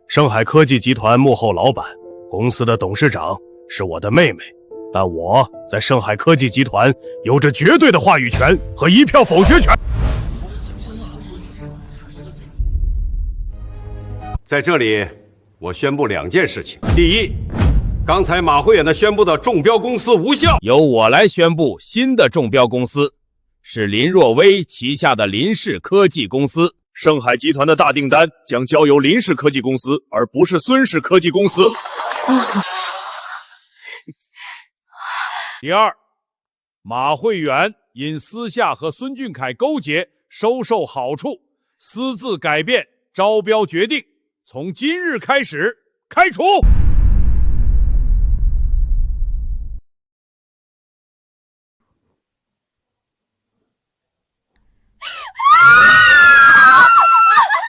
盛海科技集团幕后老板，公司的董事长是我的妹妹，但我在盛海科技集团有着绝对的话语权和1票否决权。在这里，我宣布2件事情。第一，刚才马慧远的宣布的中标公司无效，由我来宣布新的中标公司是林若薇旗下的林氏科技公司。盛海集团的大订单将交由林氏科技公司，而不是孙氏科技公司。第二，马慧远因私下和孙俊凯勾结，收受好处，私自改变招标决定，从今日开始开除。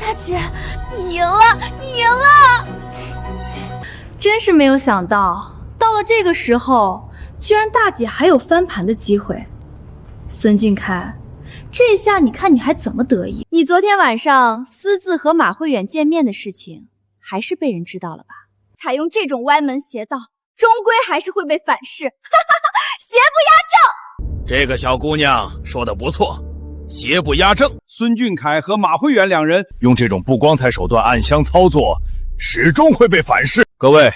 大姐，你赢了，你赢了！真是没有想到，到了这个时候，居然大姐还有翻盘的机会。孙俊凯，这下你看你还怎么得意？你昨天晚上私自和马慧远见面的事情，还是被人知道了吧？采用这种歪门邪道，终归还是会被反噬。哈哈哈，邪不压正。这个小姑娘说的不错，邪不压正。孙俊凯和马慧远2人用这种不光彩手段暗箱操作，始终会被反噬。各位，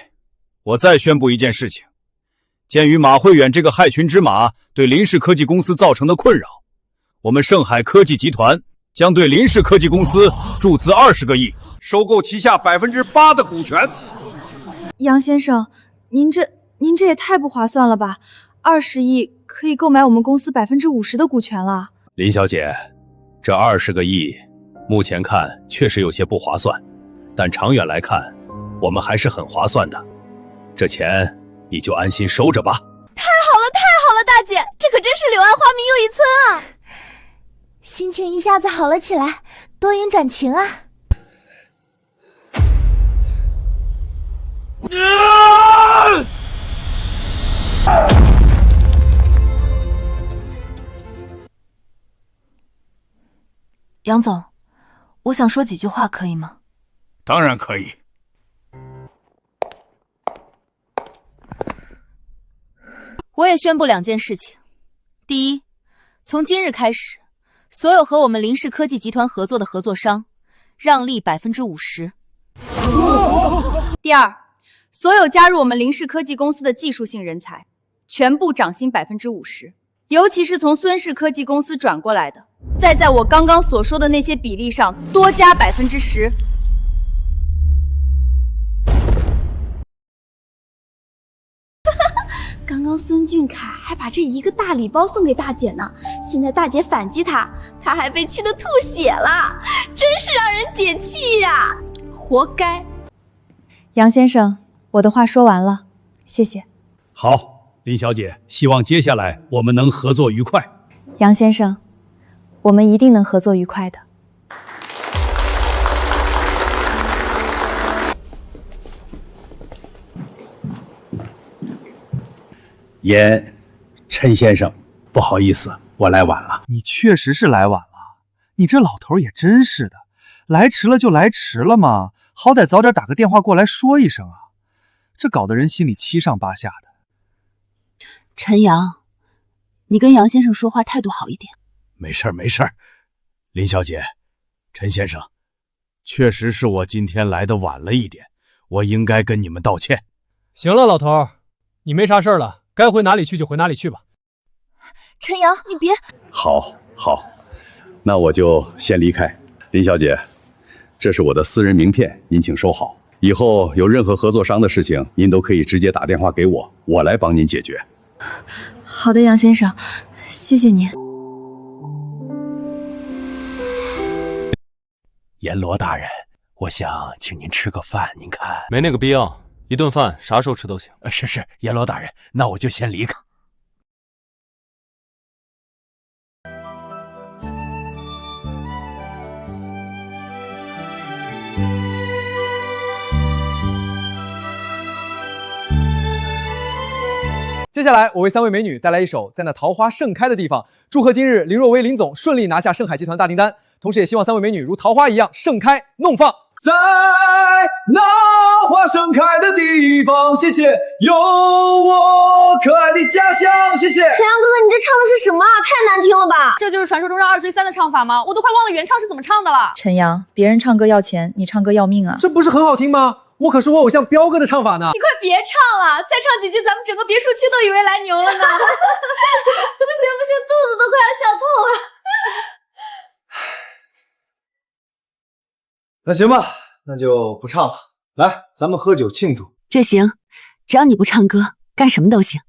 我再宣布一件事情。鉴于马慧远这个害群之马对林氏科技公司造成的困扰，我们盛海科技集团将对林氏科技公司注资20个亿，收购旗下8%的股权。杨先生，您这也太不划算了吧？20亿可以购买我们公司50%的股权了。林小姐，这20个亿，目前看确实有些不划算，但长远来看，我们还是很划算的。这钱你就安心收着吧。太好了，太好了，大姐，这可真是柳暗花明又一村啊！心情一下子好了起来，多云转晴啊！杨总，我想说几句话，可以吗？当然可以。我也宣布2件事情。第一，从今日开始，所有和我们林氏科技集团合作的合作商让利50%。第二，所有加入我们林氏科技公司的技术性人才，全部涨薪50%，尤其是从孙氏科技公司转过来的，再在我刚刚所说的那些比例上多加10%。刚刚孙俊凯还把这1个大礼包送给大姐呢，现在大姐反击他，他还被气得吐血了，真是让人解气呀！活该。杨先生，我的话说完了，谢谢。好，林小姐，希望接下来我们能合作愉快。杨先生，我们一定能合作愉快的。陈先生，不好意思，我来晚了。你确实是来晚了，你这老头也真是的，来迟了就来迟了嘛，好歹早点打个电话过来说一声啊，这搞得人心里七上八下的。陈阳，你跟杨先生说话态度好一点。没事儿没事儿，林小姐，陈先生，确实是我今天来的晚了一点，我应该跟你们道歉。行了，老头，你没啥事儿了，该回哪里去就回哪里去吧。陈阳，你别……好，那我就先离开。林小姐，这是我的私人名片，您请收好。以后有任何合作商的事情，您都可以直接打电话给我，我来帮您解决。好的，杨先生，谢谢您。阎罗大人，我想请您吃个饭，您看？没那个必要，一顿饭啥时候吃都行。是，阎罗大人，那我就先离开。接下来，我为3位美女带来一首《在那桃花盛开的地方》，祝贺今日林若薇林总顺利拿下盛海集团大订单，同时也希望3位美女如桃花一样盛开弄放。在那花盛开的地方，谢谢有我可爱的家乡，谢谢。陈阳哥哥，你这唱的是什么啊？太难听了吧！这就是传说中让2追3的唱法吗？我都快忘了原唱是怎么唱的了。陈阳，别人唱歌要钱，你唱歌要命啊！这不是很好听吗？我可是我偶像彪哥的唱法呢。你快别唱了，再唱几句，咱们整个别墅区都以为来牛了呢。不行，肚子都快要笑痛了。那行吧，那就不唱了。来，咱们喝酒庆祝。这行，只要你不唱歌，干什么都行。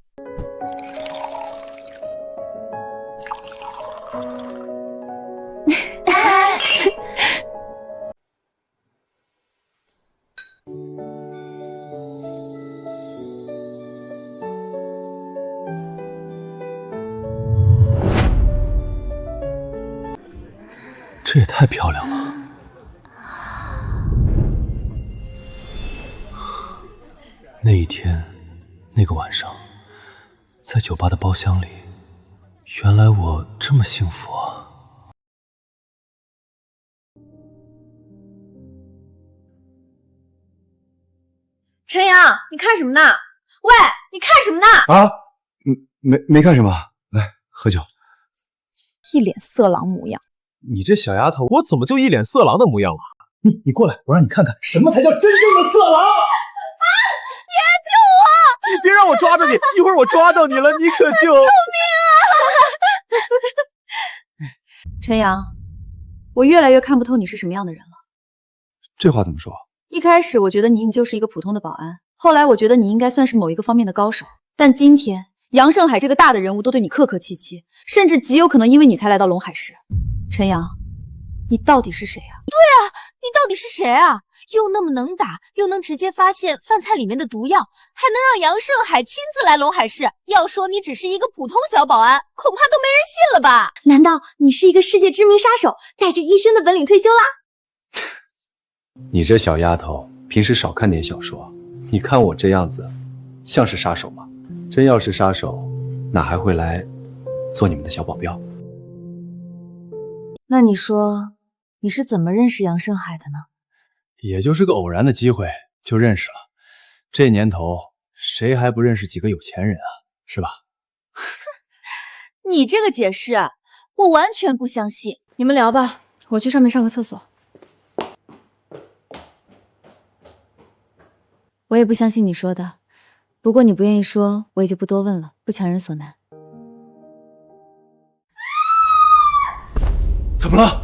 这也太漂亮了。那一天，那个晚上，在酒吧的包厢里，原来我这么幸福啊！陈阳，你看什么呢？喂，你看什么呢？啊，没看什么，来喝酒。一脸色狼模样。你这小丫头，我怎么就一脸色狼的模样了？你过来，我让你看看什么才叫真正的色狼！姐，救我！你别让我抓着你，一会儿我抓到你了，你可就……救命啊！陈阳，我越来越看不透你是什么样的人了。这话怎么说？一开始我觉得你就是一个普通的保安，后来我觉得你应该算是某一个方面的高手，但今天杨盛海这个大的人物都对你客客气气，甚至极有可能因为你才来到龙海市。陈阳，你到底是谁啊？对啊，你到底是谁啊？又那么能打，又能直接发现饭菜里面的毒药，还能让杨盛海亲自来龙海市。要说你只是一个普通小保安，恐怕都没人信了吧？难道你是一个世界知名杀手，带着一身的本领退休啦？你这小丫头，平时少看点小说。你看我这样子，像是杀手吗？真要是杀手，哪还会来做你们的小保镖？那你说，你是怎么认识杨盛海的呢？也就是个偶然的机会就认识了。这年头，谁还不认识几个有钱人啊？是吧？你这个解释，我完全不相信。你们聊吧，我去上面上个厕所。我也不相信你说的，不过你不愿意说，我也就不多问了，不强人所难。怎么了？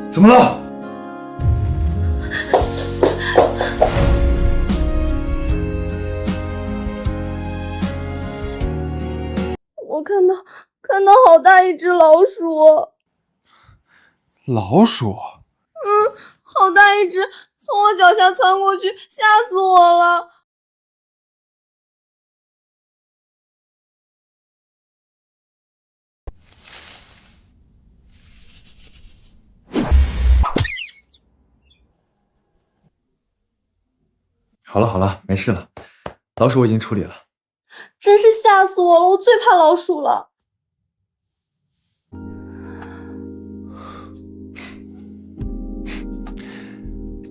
怎么了？我看到好大一只老鼠。老鼠？好大一只，从我脚下窜过去，吓死我了。好了好了，没事了，老鼠我已经处理了。真是吓死我了，我最怕老鼠了。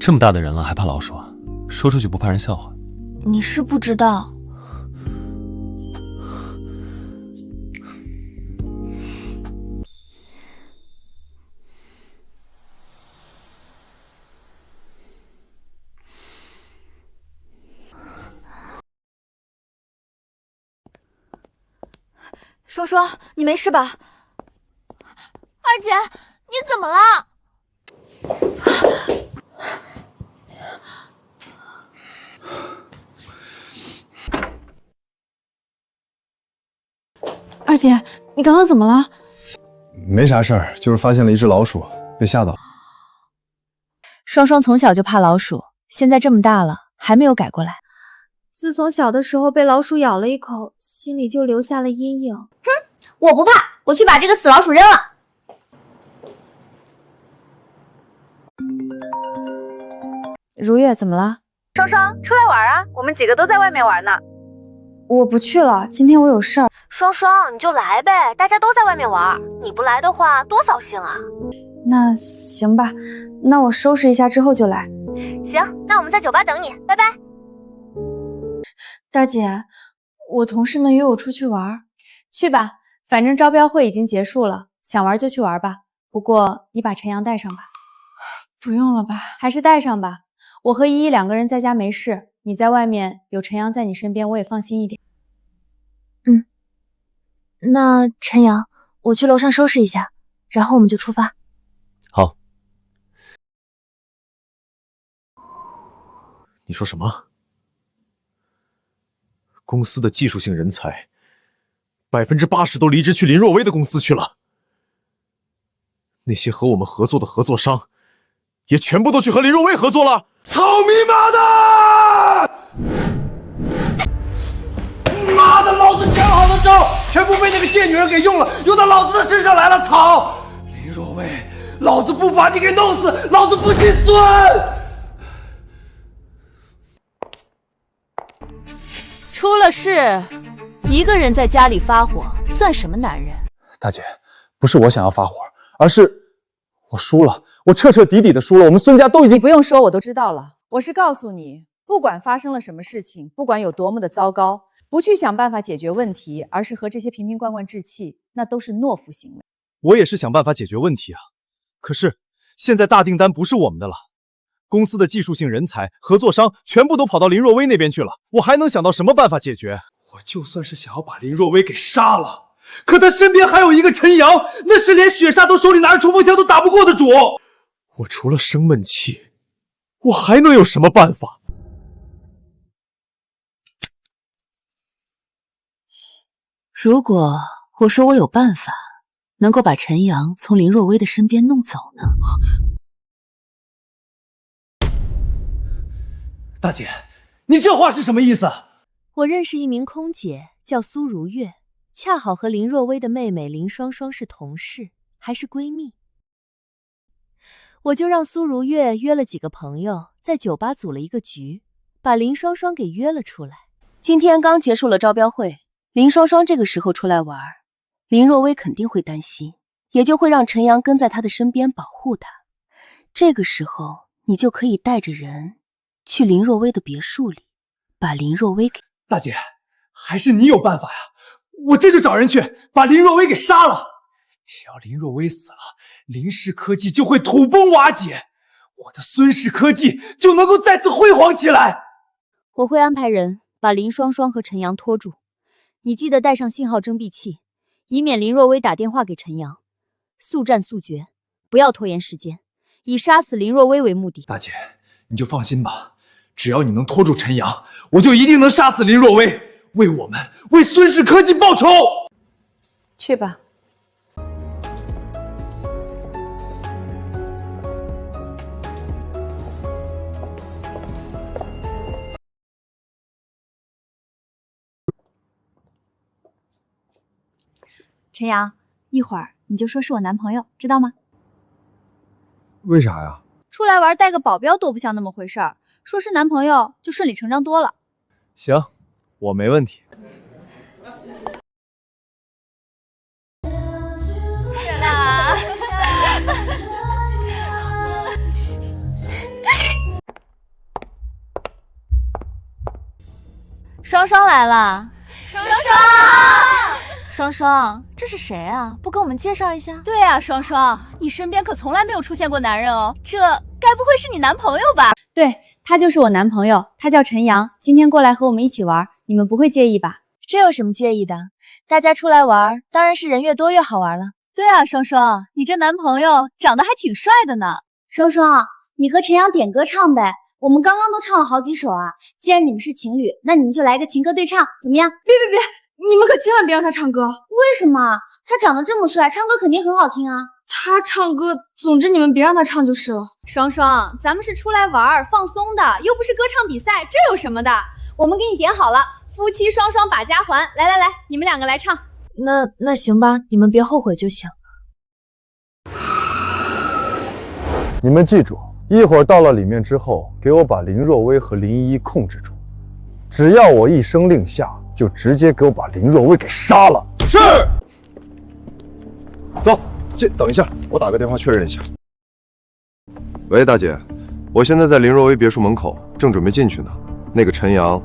这么大的人了还怕老鼠啊？说出去不怕人笑话？你是不知道。双双，你没事吧？二姐，你怎么了？二姐，你刚刚怎么了？没啥事儿，就是发现了一只老鼠，被吓到。双双从小就怕老鼠，现在这么大了还没有改过来。自从小的时候被老鼠咬了一口，心里就留下了阴影。哼，我不怕，我去把这个死老鼠扔了。如月，怎么了？双双，出来玩啊！我们几个都在外面玩呢。我不去了，今天我有事儿。双双，你就来呗，大家都在外面玩，你不来的话多扫兴啊。那行吧，那我收拾一下之后就来。行，那我们在酒吧等你，拜拜。大姐，我同事们约我出去玩。去吧，反正招标会已经结束了，想玩就去玩吧。不过你把陈阳带上吧。不用了吧？还是带上吧。我和依依两个人在家没事，你在外面有陈阳在你身边，我也放心一点。那陈阳，我去楼上收拾一下，然后我们就出发。好。你说什么？公司的技术性人才，80%都离职去林若薇的公司去了。那些和我们合作的合作商，也全部都去和林若薇合作了。操你妈的！妈的，老子想好的招，全部被那个贱女人给用了，用到老子的身上来了。操！林若薇，老子不把你给弄死，老子不心酸。出了事，一个人在家里发火，算什么男人？大姐，不是我想要发火，而是我输了，我彻彻底底的输了。我们孙家都已经……你不用说，我都知道了。我是告诉你，不管发生了什么事情，不管有多么的糟糕，不去想办法解决问题，而是和这些瓶瓶罐罐置气，那都是懦夫行为。我也是想办法解决问题啊，可是现在大订单不是我们的了。公司的技术性人才、合作商全部都跑到林若薇那边去了，我还能想到什么办法解决？我就算是想要把林若薇给杀了，可他身边还有一个陈阳，那是连雪莎都手里拿着冲锋枪都打不过的主。我除了生闷气，我还能有什么办法？如果我说我有办法，能够把陈阳从林若薇的身边弄走呢？大姐，你这话是什么意思？我认识一名空姐，叫苏如月，恰好和林若薇的妹妹林双双是同事，还是闺蜜。我就让苏如月约了几个朋友，在酒吧组了一个局，把林双双给约了出来。今天刚结束了招标会，林双双这个时候出来玩，林若薇肯定会担心，也就会让陈阳跟在她的身边保护她。这个时候，你就可以带着人去林若薇的别墅里，把林若薇给……大姐，还是你有办法呀！我这就找人去把林若薇给杀了。只要林若薇死了，林氏科技就会土崩瓦解，我的孙氏科技就能够再次辉煌起来。我会安排人把林双双和陈阳拖住，你记得带上信号侦蔽器，以免林若薇打电话给陈阳。速战速决，不要拖延时间，以杀死林若薇为目的。大姐，你就放心吧，只要你能拖住陈阳，我就一定能杀死林若薇，为我们，为孙氏科技报仇。去吧。陈阳，一会儿你就说是我男朋友，知道吗？为啥呀？出来玩带个保镖多不像那么回事儿，说是男朋友就顺理成章多了。行，我没问题。双双来了，双双，这是谁啊？不跟我们介绍一下？对啊，双双，你身边可从来没有出现过男人哦，这该不会是你男朋友吧？对，他就是我男朋友，他叫陈阳，今天过来和我们一起玩，你们不会介意吧？这有什么介意的？大家出来玩，当然是人越多越好玩了。对啊，双双，你这男朋友长得还挺帅的呢。双双，你和陈阳点歌唱呗。我们刚刚都唱了好几首啊，既然你们是情侣，那你们就来个情歌对唱，怎么样？别，你们可千万别让他唱歌。为什么？他长得这么帅，唱歌肯定很好听啊。他唱歌，总之你们别让他唱就是了。双双，咱们是出来玩放松的，又不是歌唱比赛，这有什么的？我们给你点好了，夫妻双双把家还。来，你们两个来唱。那行吧，你们别后悔就行。你们记住，一会儿到了里面之后，给我把林若薇和林依依控制住。只要我一声令下，就直接给我把林若薇给杀了。是。走，等一下，我打个电话确认一下。喂，大姐，我现在在林若薇别墅门口，正准备进去呢。那个陈阳，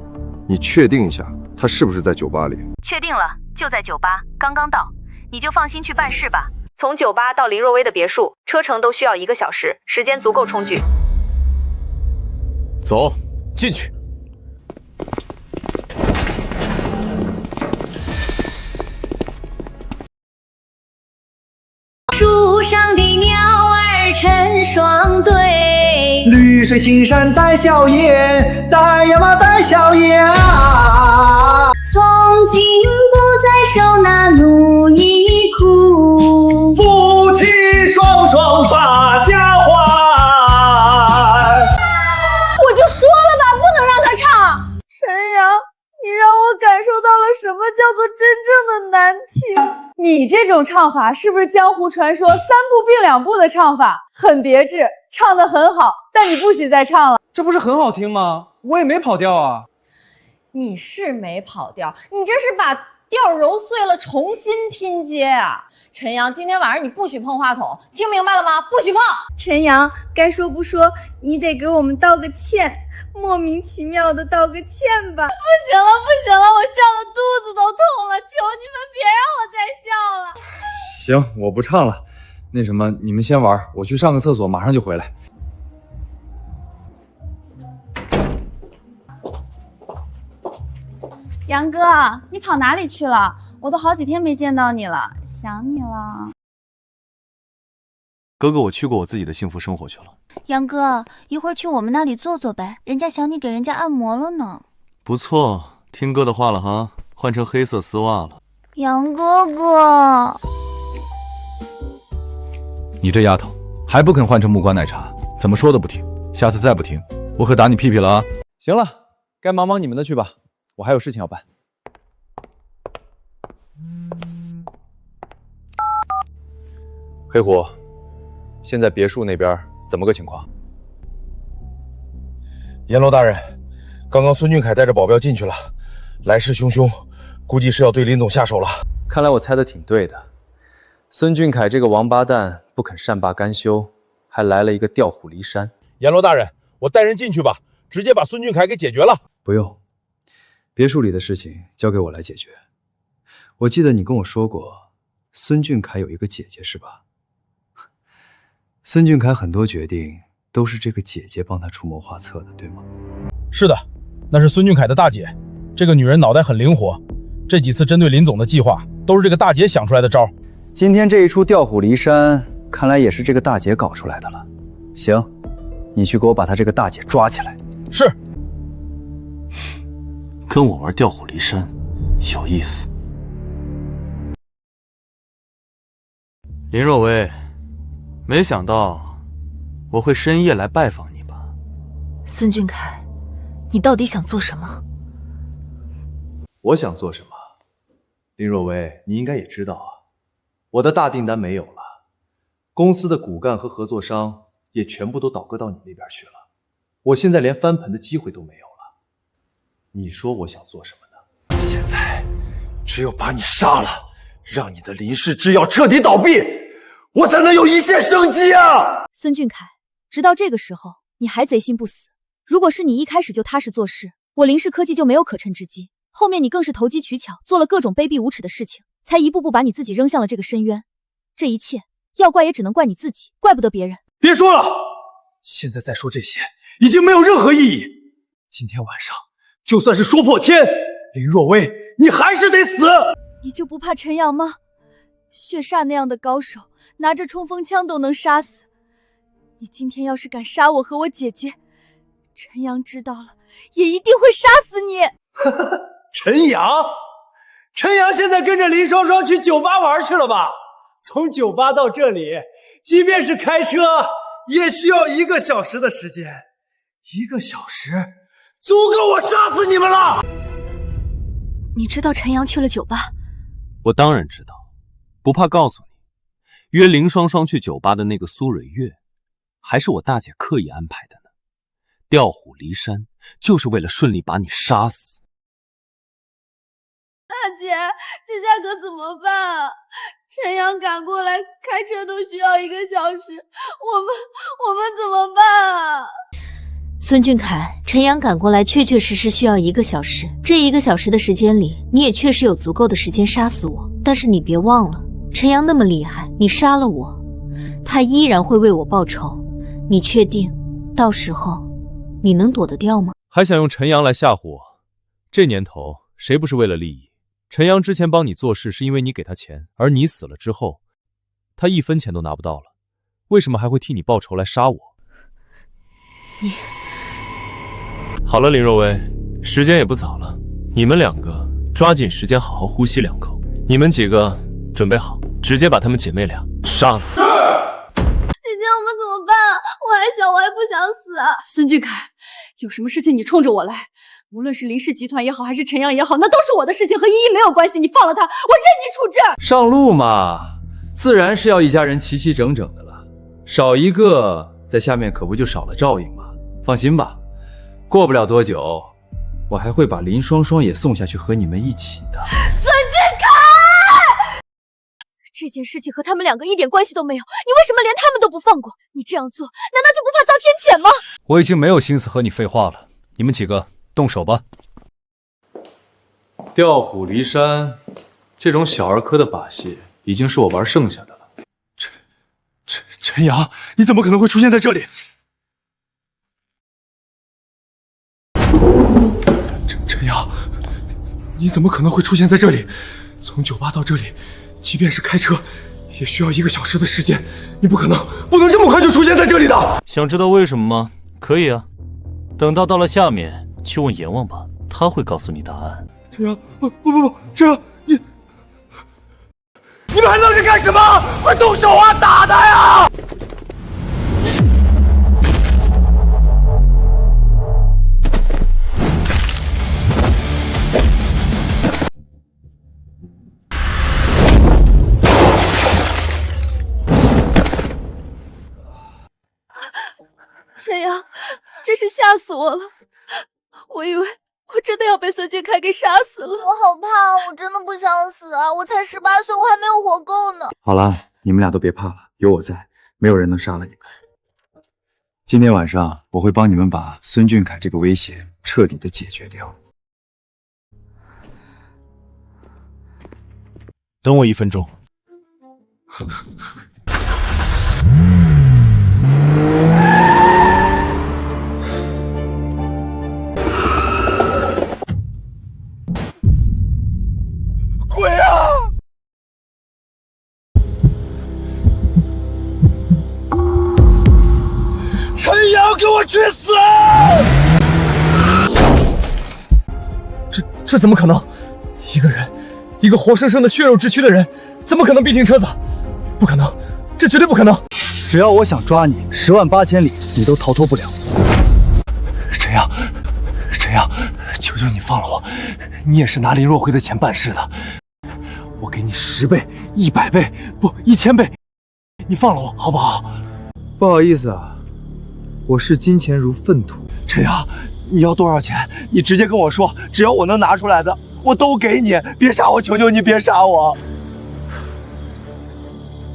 你确定一下，他是不是在酒吧里？确定了，就在酒吧，刚刚到，你就放心去办事吧。从酒吧到林若薇的别墅，车程都需要1个小时，时间足够充裕。走，进去。树上的鸟儿成双对，绿水青山带笑颜，带呀嘛带笑颜啊！从今不再受那奴役苦，夫妻双双把家还。我就说了吧，不能让他唱。陈阳，你让我感受到了什么叫做真正的难听。你这种唱法是不是江湖传说3步并2步的唱法？很别致，唱得很好，但你不许再唱了。这不是很好听吗？我也没跑调啊。你是没跑调，你这是把调揉碎了重新拼接啊！陈阳，今天晚上你不许碰话筒，听明白了吗？不许碰！陈阳，该说不说，你得给我们道个歉，莫名其妙的道个歉吧。不行了，我笑得肚子都痛了，求你们别让我再笑了。行，我不唱了。那什么，你们先玩，我去上个厕所，马上就回来。杨哥，你跑哪里去了？我都好几天没见到你了，想你了。哥哥，我去过我自己的幸福生活去了。杨哥，一会儿去我们那里坐坐呗，人家想你给人家按摩了呢。不错，听哥的话了哈，换成黑色丝袜了。杨哥哥，你这丫头还不肯换成木瓜奶茶，怎么说都不听，下次再不听，我可打你屁屁了啊！行了，该忙你们的去吧，我还有事情要办。黑虎，现在别墅那边怎么个情况？阎罗大人，刚刚孙俊凯带着保镖进去了，来势汹汹，估计是要对林总下手了。看来我猜的挺对的，孙俊凯这个王八蛋不肯善罢甘休，还来了一个调虎离山。阎罗大人，我带人进去吧，直接把孙俊凯给解决了。不用，别墅里的事情交给我来解决。我记得你跟我说过，孙俊凯有一个姐姐是吧？孙俊凯很多决定都是这个姐姐帮他出谋划策的，对吗？是的，那是孙俊凯的大姐。这个女人脑袋很灵活，这几次针对林总的计划都是这个大姐想出来的招。今天这一出调虎离山，看来也是这个大姐搞出来的了。行，你去给我把她这个大姐抓起来。是。跟我玩调虎离山，有意思。林若薇，没想到我会深夜来拜访你吧？孙俊凯，你到底想做什么？我想做什么？林若薇，你应该也知道啊，我的大订单没有了，公司的骨干和合作商也全部都倒戈到你那边去了。我现在连翻盘的机会都没有了。你说我想做什么呢？现在只有把你杀了，让你的林氏制药彻底倒闭，我才能有一线生机啊！孙俊凯，直到这个时候，你还贼心不死。如果是你一开始就踏实做事，我林氏科技就没有可乘之机。后面你更是投机取巧，做了各种卑鄙无耻的事情，才一步步把你自己扔向了这个深渊。这一切，要怪也只能怪你自己，怪不得别人。别说了，现在再说这些已经没有任何意义。今天晚上，就算是说破天，林若薇，你还是得死。你就不怕陈阳吗？血煞那样的高手，拿着冲锋枪都能杀死。你今天要是敢杀我和我姐姐，陈阳知道了，也一定会杀死你。陈阳现在跟着林双双去酒吧玩去了吧？从酒吧到这里，即便是开车，也需要1个小时的时间。1个小时，足够我杀死你们了！你知道陈阳去了酒吧？我当然知道，不怕告诉你，约林双双去酒吧的那个苏蕊月，还是我大姐刻意安排的呢。调虎离山，就是为了顺利把你杀死。大姐，这下可怎么办啊？陈阳赶过来开车都需要1个小时，我们怎么办啊？孙俊凯，陈阳赶过来确确实实需要1个小时，这1个小时的时间里，你也确实有足够的时间杀死我。但是你别忘了，陈阳那么厉害，你杀了我，他依然会为我报仇。你确定到时候你能躲得掉吗？还想用陈阳来吓唬我？这年头谁不是为了利益？陈阳之前帮你做事是因为你给他钱，而你死了之后，他1分钱都拿不到了，为什么还会替你报仇来杀我？你好了，林若薇，时间也不早了，你们2个抓紧时间好好呼吸2口。你们几个准备好，直接把她们姐妹俩杀了。姐姐，我们怎么办啊？我还小，我还不想死啊！孙俊凯，有什么事情你冲着我来，无论是林氏集团也好，还是陈阳也好，那都是我的事情，和依依没有关系。你放了他，我任你处置。上路嘛，自然是要一家人齐齐整整的了，少一个，在下面可不就少了照应吗？放心吧，过不了多久，我还会把林双双也送下去和你们一起的。孙俊凯，这件事情和他们2个一点关系都没有，你为什么连他们都不放过？你这样做，难道就不怕遭天谴吗？我已经没有心思和你废话了，你们几个动手吧。调虎离山，这种小儿科的把戏，已经是我玩剩下的了。陈阳，你怎么可能会出现在这里？陈阳，你怎么可能会出现在这里？从酒吧到这里，即便是开车，也需要1个小时的时间。你不能这么快就出现在这里的。想知道为什么吗？可以啊，等到了下面去问阎王吧，他会告诉你答案。陈阳，不，陈阳，你们还愣着干什么？快动手啊，打他呀！陈阳，真是吓死我了！我以为我真的要被孙俊凯给杀死了。我好怕，我真的不想死啊！我才18岁，我还没有活够呢。好了，你们俩都别怕了，有我在，没有人能杀了你们。今天晚上我会帮你们把孙俊凯这个威胁彻底的解决掉。等我1分钟。鬼啊！陈阳，给我去死！这怎么可能？一个人，一个活生生的血肉之躯的人，怎么可能逼停车子？不可能，这绝对不可能！只要我想抓你，10万8千里，你都逃脱不了。陈阳，求求你放了我！你也是拿林若辉的钱办事的，我给你10倍、100倍，不，1000倍，你放了我好不好？不好意思啊，我视金钱如粪土。陈阳，你要多少钱？你直接跟我说，只要我能拿出来的，我都给你。别杀我，求求你别杀我！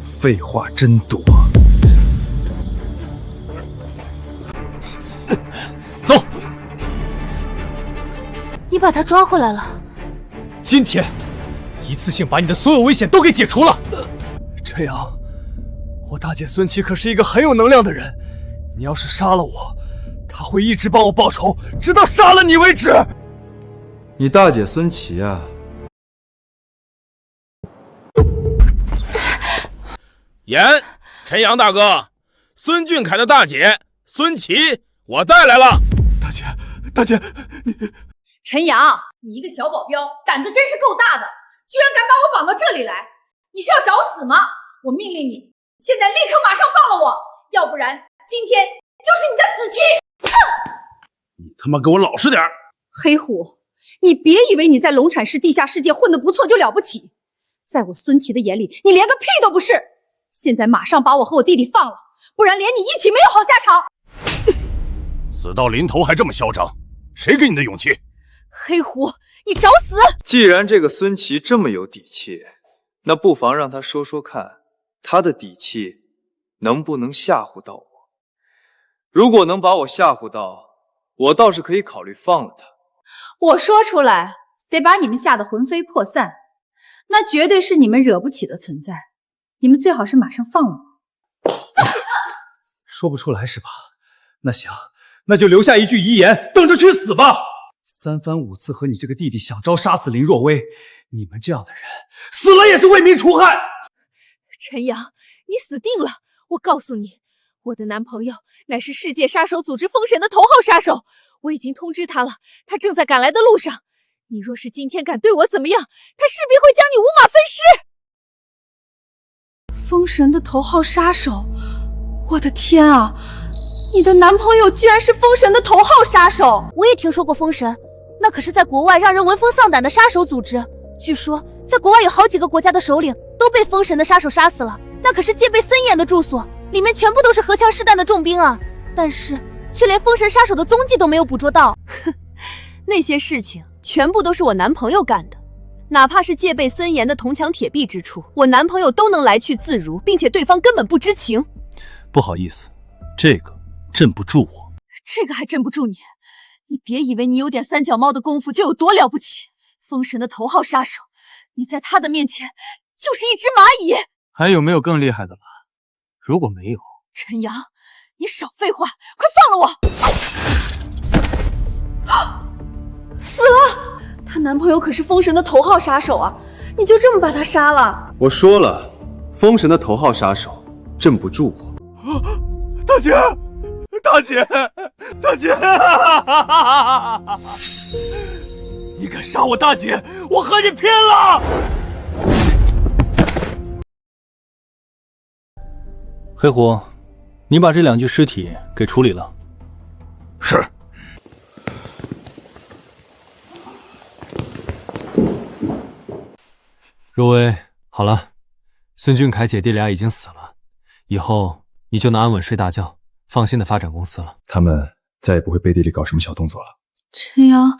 废话真多。走。你把他抓回来了。今天，一次性把你的所有危险都给解除了。陈阳，我大姐孙琦可是一个很有能量的人，你要是杀了我，她会一直帮我报仇，直到杀了你为止。你大姐孙琦啊？言，陈阳大哥，孙俊凯的大姐孙琦，我带来了。大姐，你陈阳，你一个小保镖，胆子真是够大的，居然敢把我绑到这里来，你是要找死吗？我命令你，现在立刻马上放了我，要不然今天就是你的死期！哼！你他妈给我老实点！黑虎，你别以为你在龙产市地下世界混得不错就了不起，在我孙琦的眼里，你连个屁都不是。现在马上把我和我弟弟放了，不然连你一起没有好下场。死到临头还这么嚣张，谁给你的勇气？黑虎，你找死！既然这个孙琦这么有底气，那不妨让他说说看，他的底气能不能吓唬到我？如果能把我吓唬到，我倒是可以考虑放了他。我说出来，得把你们吓得魂飞魄散，那绝对是你们惹不起的存在。你们最好是马上放了我。说不出来是吧？那行，那就留下一句遗言，等着去死吧！三番五次和你这个弟弟想招杀死林若薇，你们这样的人死了也是为民除害。陈阳，你死定了！我告诉你，我的男朋友乃是世界杀手组织封神的头号杀手，我已经通知他了，他正在赶来的路上。你若是今天敢对我怎么样，他势必会将你五马分尸。封神的头号杀手，我的天啊！你的男朋友居然是封神的头号杀手！我也听说过封神，那可是在国外让人闻风丧胆的杀手组织。据说在国外有好几个国家的首领都被封神的杀手杀死了，那可是戒备森严的住所，里面全部都是荷枪实弹的重兵啊！但是却连封神杀手的踪迹都没有捕捉到。哼，那些事情全部都是我男朋友干的。哪怕是戒备森严的铜墙铁壁之处，我男朋友都能来去自如，并且对方根本不知情。不好意思，这个镇不住我。这个还镇不住你？你别以为你有点三脚猫的功夫就有多了不起。封神的头号杀手，你在他的面前就是一只蚂蚁。还有没有更厉害的了？如果没有，陈阳，你少废话，快放了我！死了！她男朋友可是封神的头号杀手啊！你就这么把他杀了？我说了，封神的头号杀手镇不住我。大姐，大姐，大姐！你敢杀我大姐，我和你拼了！黑虎，你把这2具尸体给处理了。是。若薇，好了，孙俊凯姐弟俩已经死了，以后你就能安稳睡大觉，放心的发展公司了。他们再也不会背地里搞什么小动作了。陈阳，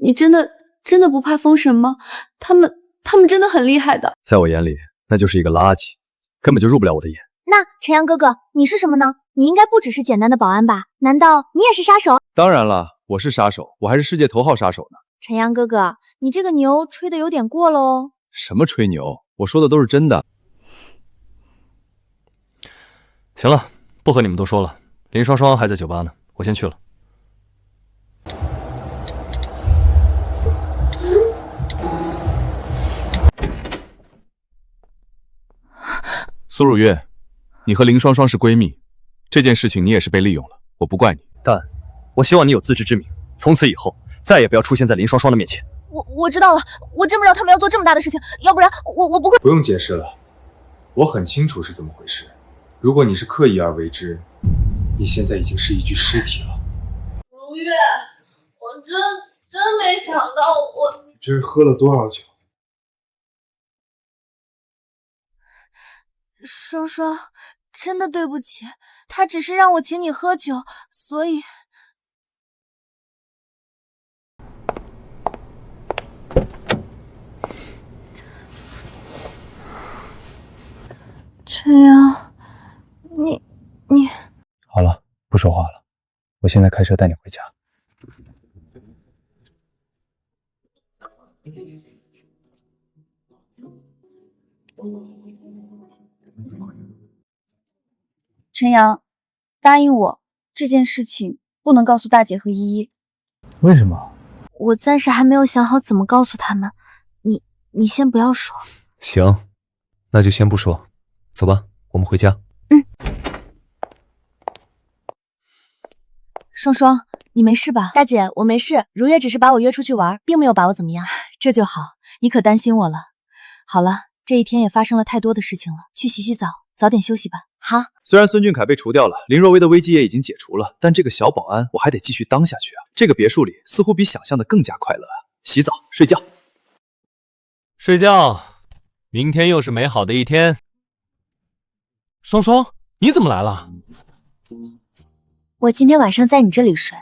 你真的不怕封神吗？他们真的很厉害的。在我眼里，那就是一个垃圾，根本就入不了我的眼。那陈阳哥哥，你是什么呢？你应该不只是简单的保安吧？难道你也是杀手？当然了，我是杀手，我还是世界头号杀手呢。陈阳哥哥，你这个牛吹得有点过了哦。什么吹牛？我说的都是真的。行了，不和你们多说了。林双双还在酒吧呢，我先去了。苏汝月，你和林双双是闺蜜，这件事情你也是被利用了，我不怪你。但我希望你有自知之明，从此以后再也不要出现在林双双的面前。我知道了，我真不知道他们要做这么大的事情，要不然我不会。不用解释了，我很清楚是怎么回事。如果你是刻意而为之，你现在已经是一具尸体了。如月，我真没想到我。这是喝了多少酒？双双，真的对不起，他只是让我请你喝酒，所以……陈阳，你好了，不说话了，我现在开车带你回家。陈阳，答应我，这件事情不能告诉大姐和依依。为什么？我暂时还没有想好怎么告诉他们，你先不要说。行，那就先不说，走吧，我们回家。双双，你没事吧？大姐，我没事，如月只是把我约出去玩，并没有把我怎么样。这就好，你可担心我了。好了，这一天也发生了太多的事情了，去洗洗澡，早点休息吧。好。虽然孙俊凯被除掉了，林若薇的危机也已经解除了，但这个小保安我还得继续当下去啊。这个别墅里似乎比想象的更加快乐啊！洗澡，睡觉。睡觉，明天又是美好的一天。双双，你怎么来了？我今天晚上在你这里睡。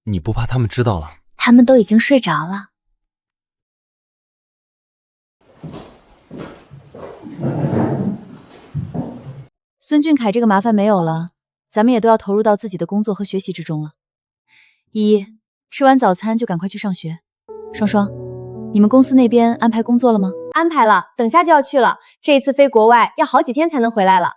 你不怕他们知道了？他们都已经睡着了。孙俊凯这个麻烦没有了，咱们也都要投入到自己的工作和学习之中了。依依，吃完早餐就赶快去上学。双双，你们公司那边安排工作了吗？安排了，等下就要去了。这一次飞国外要好几天才能回来了。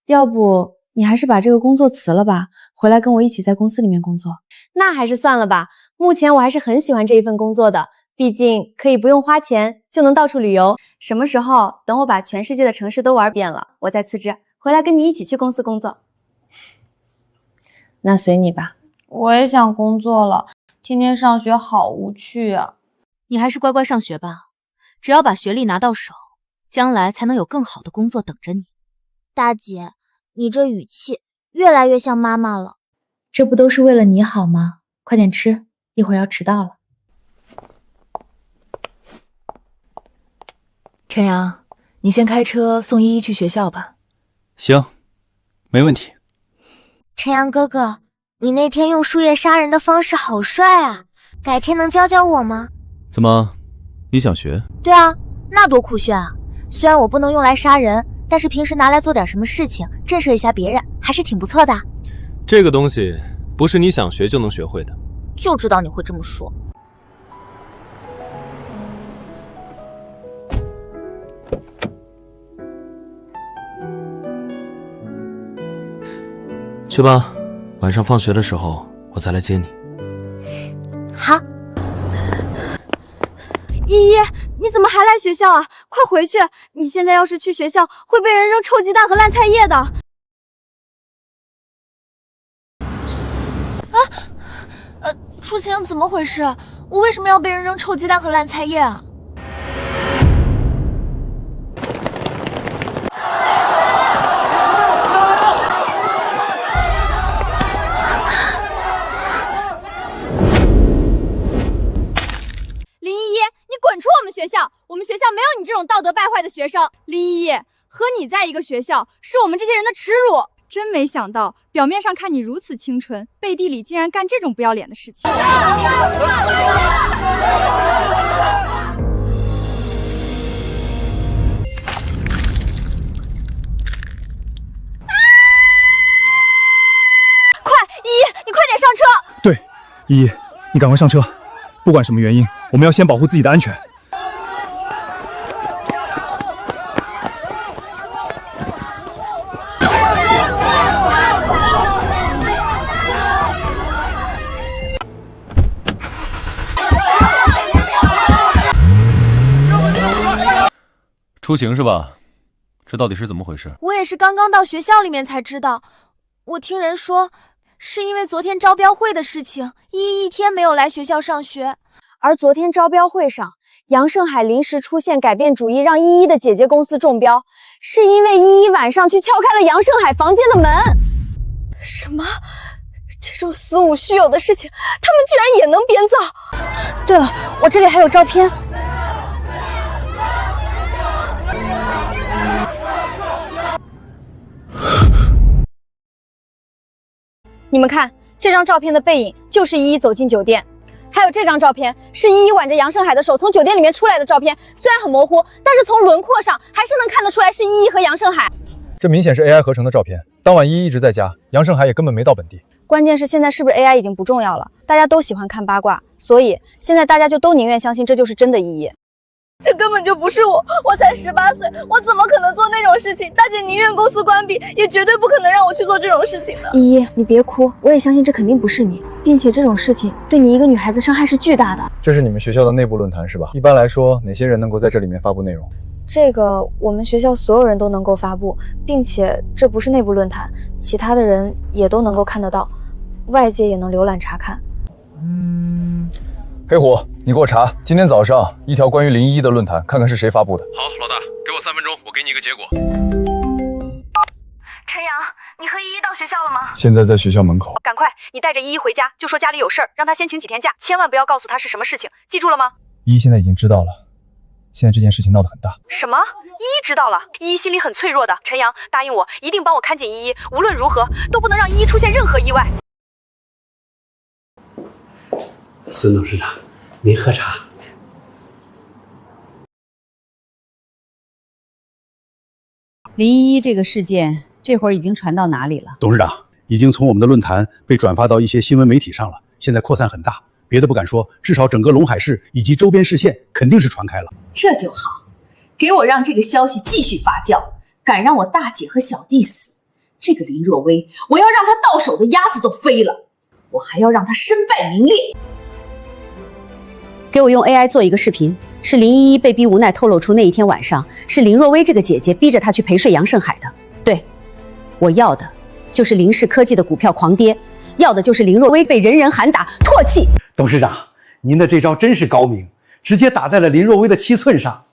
要不你还是把这个工作辞了吧，回来跟我一起在公司里面工作。那还是算了吧，目前我还是很喜欢这一份工作的，毕竟可以不用花钱就能到处旅游。什么时候等我把全世界的城市都玩遍了，我再辞职回来跟你一起去公司工作。那随你吧。我也想工作了，天天上学好无趣啊。你还是乖乖上学吧，只要把学历拿到手，将来才能有更好的工作等着你。大姐，你这语气越来越像妈妈了。这不都是为了你好吗？快点吃，一会儿要迟到了。陈阳，你先开车送依依去学校吧。行，没问题。陈阳哥哥，你那天用树叶杀人的方式好帅啊，改天能教教我吗？怎么，你想学？对啊，那多酷炫啊！虽然我不能用来杀人，但是平时拿来做点什么事情，震慑一下别人，还是挺不错的。这个东西不是你想学就能学会的。就知道你会这么说。去吧，晚上放学的时候我再来接你。好。依依，你怎么还来学校啊？快回去！你现在要是去学校，会被人扔臭鸡蛋和烂菜叶的。初晴，怎么回事？我为什么要被人扔臭鸡蛋和烂菜叶啊？林依依，你滚出我们学校！我们学校没有你这种道德败坏的学生。林依依，和你在一个学校是我们这些人的耻辱。真没想到，表面上看你如此清纯，背地里竟然干这种不要脸的事情。快，依依，你快点上车！对，依依，你赶快上车。不管什么原因，我们要先保护自己的安全。出行是吧？这到底是怎么回事？我也是刚刚到学校里面才知道，我听人说是因为昨天招标会的事情，依依一天没有来学校上学。而昨天招标会上，杨胜海临时出现改变主意，让依依的姐姐公司中标，是因为依依晚上去撬开了杨胜海房间的门。什么？这种死无虚有的事情，他们居然也能编造？对了，我这里还有照片。你们看，这张照片的背影就是依依走进酒店，还有这张照片是依依挽着杨胜海的手从酒店里面出来的照片，虽然很模糊，但是从轮廓上还是能看得出来是依依和杨胜海。这明显是 AI 合成的照片。当晚依依一直在家，杨胜海也根本没到本地。关键是现在是不是 AI 已经不重要了，大家都喜欢看八卦，所以现在大家就都宁愿相信这就是真的依依。这根本就不是我，我才18岁，我怎么可能做那种事情？大姐宁愿公司关闭，也绝对不可能让我去做这种事情的。依依，你别哭，我也相信这肯定不是你，并且这种事情对你一个女孩子伤害是巨大的。这是你们学校的内部论坛是吧？一般来说，哪些人能够在这里面发布内容？这个我们学校所有人都能够发布，并且这不是内部论坛，其他的人也都能够看得到，外界也能浏览查看。黑虎，你给我查今天早上一条关于林依依的论坛，看看是谁发布的。好，老大，给我3分钟，我给你一个结果。陈阳，你和依依到学校了吗？现在在学校门口。赶快，你带着依依回家，就说家里有事儿，让她先请几天假，千万不要告诉她是什么事情，记住了吗？依依现在已经知道了，现在这件事情闹得很大。什么？依依知道了？依依心里很脆弱的。陈阳，答应我，一定帮我看紧依依，无论如何都不能让依依出现任何意外。孙董事长，您喝茶。林依依这个事件，这会儿已经传到哪里了？董事长，已经从我们的论坛被转发到一些新闻媒体上了，现在扩散很大。别的不敢说，至少整个陇海市以及周边市县肯定是传开了。这就好，给我让这个消息继续发酵。敢让我大姐和小弟死，这个林若薇，我要让她到手的鸭子都飞了，我还要让她身败名裂。给我用 AI 做一个视频，是林依依被逼无奈透露出那一天晚上是林若薇这个姐姐逼着她去陪睡杨胜海的。对，我要的就是林氏科技的股票狂跌，要的就是林若薇被人人喊打唾弃。董事长，您的这招真是高明，直接打在了林若薇的七寸上。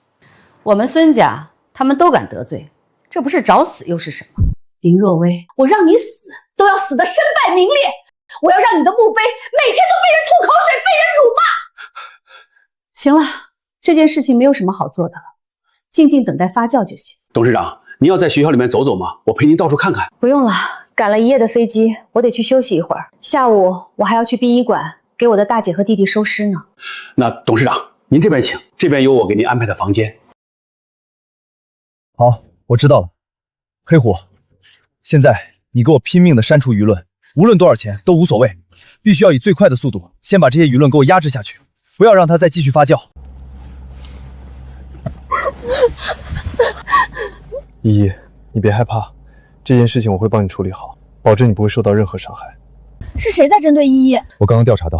我们孙家他们都敢得罪，这不是找死又是什么？林若薇，我让你死都要死得身败名裂，我要让你的墓碑每天都被人吐口水，被人辱骂。行了，这件事情没有什么好做的了，静静等待发酵就行。董事长，您要在学校里面走走吗？我陪您到处看看。不用了，赶了一夜的飞机，我得去休息一会儿。下午我还要去殡仪馆给我的大姐和弟弟收尸呢。那董事长，您这边请，这边有我给您安排的房间。好，我知道了。黑虎，现在你给我拼命的删除舆论，无论多少钱都无所谓，必须要以最快的速度先把这些舆论给我压制下去，不要让它再继续发酵。依依，你别害怕，这件事情我会帮你处理好，保证你不会受到任何伤害。是谁在针对依依？我刚刚调查到，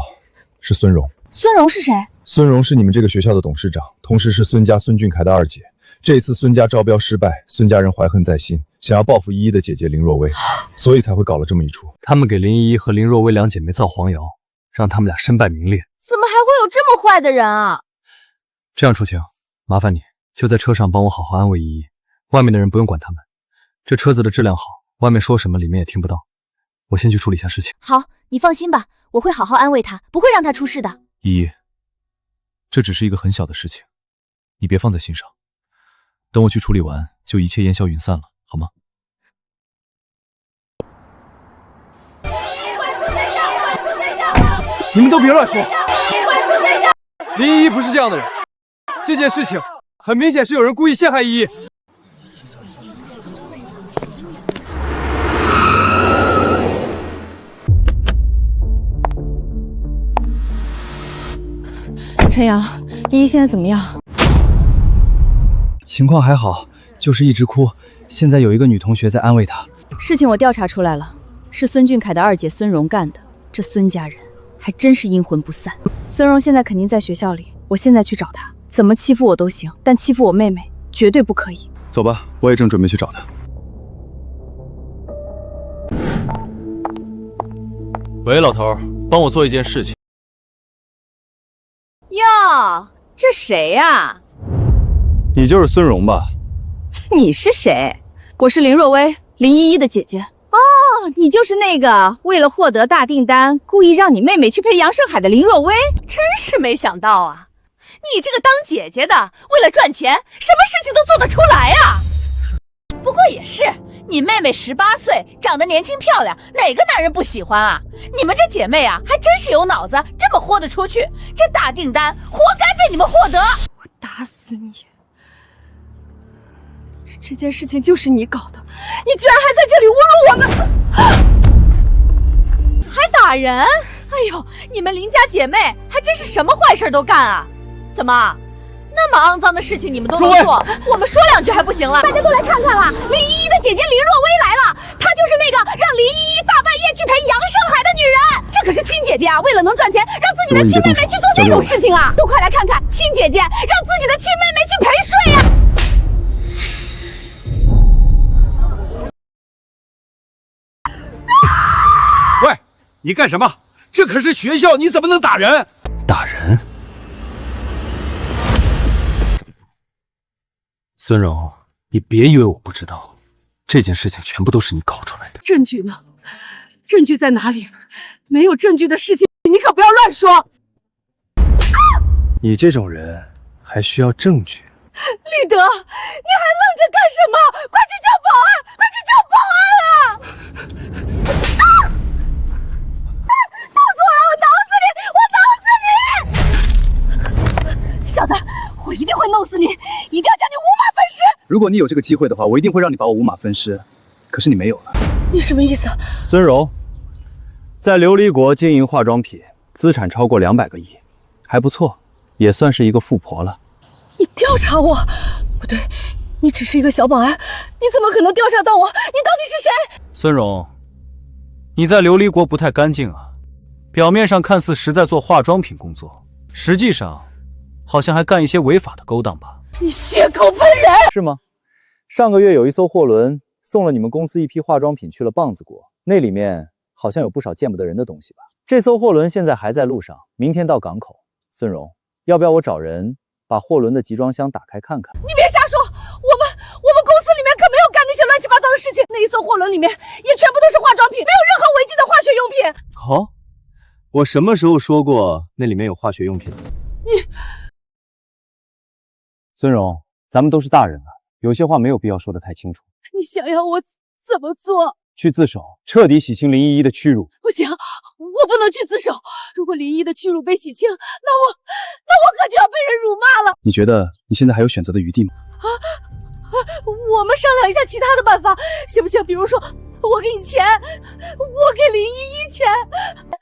是孙荣。孙荣是谁？孙荣是你们这个学校的董事长，同时是孙家孙俊凯的二姐。这一次孙家招标失败，孙家人怀恨在心，想要报复依依的姐姐林若薇，所以才会搞了这么一出。他们给林依依和林若薇两姐妹造黄谣，让他们俩身败名裂。怎么还会有这么坏的人啊？这样，楚晴，麻烦你就在车上帮我好好安慰依依，外面的人不用管他们。这车子的质量好，外面说什么里面也听不到。我先去处理一下事情。好，你放心吧，我会好好安慰她，不会让她出事的。依依，这只是一个很小的事情，你别放在心上。等我去处理完，就一切烟消云散了，好吗？你们都别乱说，林依依不是这样的人，这件事情很明显是有人故意陷害依依。陈阳，依依现在怎么样？情况还好，就是一直哭。现在有一个女同学在安慰她。事情我调查出来了，是孙俊凯的二姐孙荣干的。这孙家人还真是阴魂不散。孙荣现在肯定在学校里，我现在去找他，怎么欺负我都行，但欺负我妹妹绝对不可以。走吧，我也正准备去找她。喂，老头，帮我做一件事情。哟，这谁呀？你就是孙荣吧？你是谁？我是林若薇，林依依的姐姐。哦，你就是那个为了获得大订单，故意让你妹妹去陪杨胜海的林若薇。真是没想到啊，你这个当姐姐的，为了赚钱，什么事情都做得出来啊！不过也是，你妹妹18岁，长得年轻漂亮，哪个男人不喜欢啊？你们这姐妹啊，还真是有脑子，这么豁得出去，这大订单活该被你们获得。我打死你！这件事情就是你搞的，你居然还在这里侮辱我们，还打人！哎呦，你们林家姐妹还真是什么坏事都干啊！怎么？那么肮脏的事情你们都能做，我们说2句还不行了？大家都来看看了，林依依的姐姐林若薇来了，她就是那个让林依依大半夜去陪杨胜海的女人。这可是亲姐姐啊，为了能赚钱，让自己的亲妹妹去做这种事情啊！都快来看看，亲姐姐让自己的亲妹妹去陪睡啊！喂，你干什么？这可是学校，你怎么能打人？打人？孙荣，你别以为我不知道，这件事情全部都是你搞出来的。证据呢？证据在哪里？没有证据的事情，你可不要乱说。你这种人还需要证据？立德，你还愣着干什么？快去叫保安！快去叫保安啊！痛死我了！我挠死你！我挠死你！小子，我一定会弄死你！一定要将你五马分尸！如果你有这个机会的话，我一定会让你把我五马分尸。可是你没有了。你什么意思？孙柔，在琉璃国经营化妆品，资产超过200个亿，还不错，也算是一个富婆了。你调查我？不对，你只是一个小保安，你怎么可能调查到我？你到底是谁？孙荣，你在琉璃国不太干净啊，表面上看似实在做化妆品工作，实际上好像还干一些违法的勾当吧？你血口喷人是吗？上个月有一艘货轮送了你们公司一批化妆品去了棒子国，那里面好像有不少见不得人的东西吧？这艘货轮现在还在路上，明天到港口。孙荣，要不要我找人把货轮的集装箱打开看看？你别瞎说，我们公司里面可没有干那些乱七八糟的事情。那一艘货轮里面也全部都是化妆品，没有任何违禁的化学用品。好，我什么时候说过那里面有化学用品？孙荣，咱们都是大人了，有些话没有必要说得太清楚。你想要我怎么做？去自首，彻底洗清林依依的屈辱。不行，我不能去自首。如果林依依的屈辱被洗清，那我可就要被人辱骂了。你觉得你现在还有选择的余地吗？我们商量一下其他的办法，行不行？比如说，我给你钱，我给林依依钱。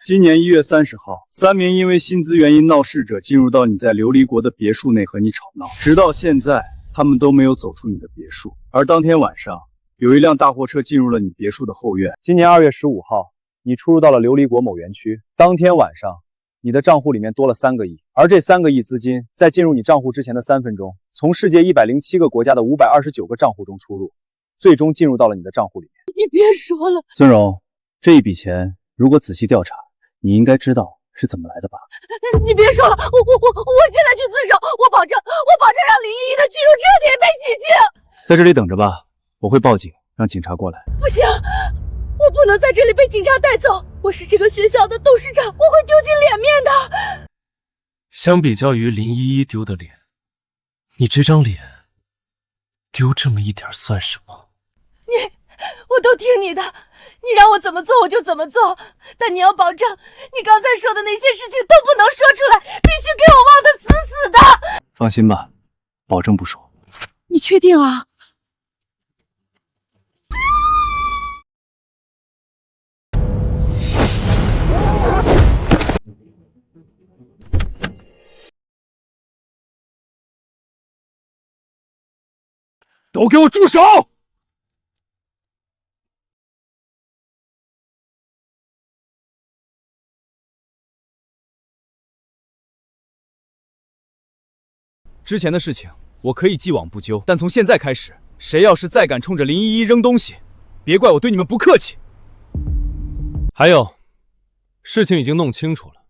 今年1月30号，3名因为薪资原因闹事者进入到你在琉璃国的别墅内和你吵闹，直到现在，他们都没有走出你的别墅。而当天晚上，有一辆大货车进入了你别墅的后院。今年2月15号，你出入到了琉璃国某园区。当天晚上，你的账户里面多了3个亿，而这3个亿资金在进入你账户之前的3分钟，从世界107个国家的529个账户中出入，最终进入到了你的账户里面。你别说了，孙荣，这一笔钱如果仔细调查，你应该知道是怎么来的吧？你别说了，我现在去自首，我保证让林依依的屈辱彻底被洗清。在这里等着吧，我会报警，让警察过来。不行，我不能在这里被警察带走。我是这个学校的董事长，我会丢尽脸面的。相比较于林依依丢的脸，你这张脸丢这么一点算什么？我都听你的，你让我怎么做我就怎么做，但你要保证你刚才说的那些事情都不能说出来，必须给我忘得死死的。放心吧，保证不说。你确定啊？都给我住手！之前的事情我可以既往不咎，但从现在开始，谁要是再敢冲着林依依扔东西，别怪我对你们不客气。还有，事情已经弄清楚了，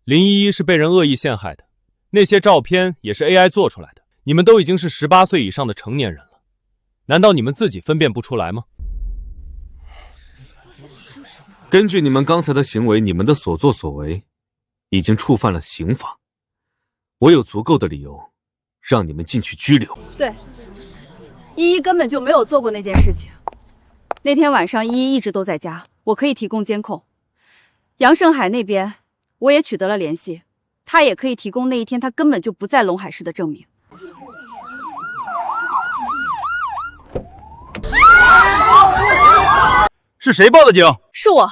林依依是被人恶意陷害的，那些照片也是 AI 做出来的。你们都已经是18岁以上的成年人了，难道你们自己分辨不出来吗？根据你们刚才的行为，你们的所作所为已经触犯了刑法，我有足够的理由让你们进去拘留。对，依依根本就没有做过那件事情，那天晚上依依一直都在家，我可以提供监控。杨胜海那边我也取得了联系，他也可以提供那一天他根本就不在龙海市的证明。是谁报的警？是我，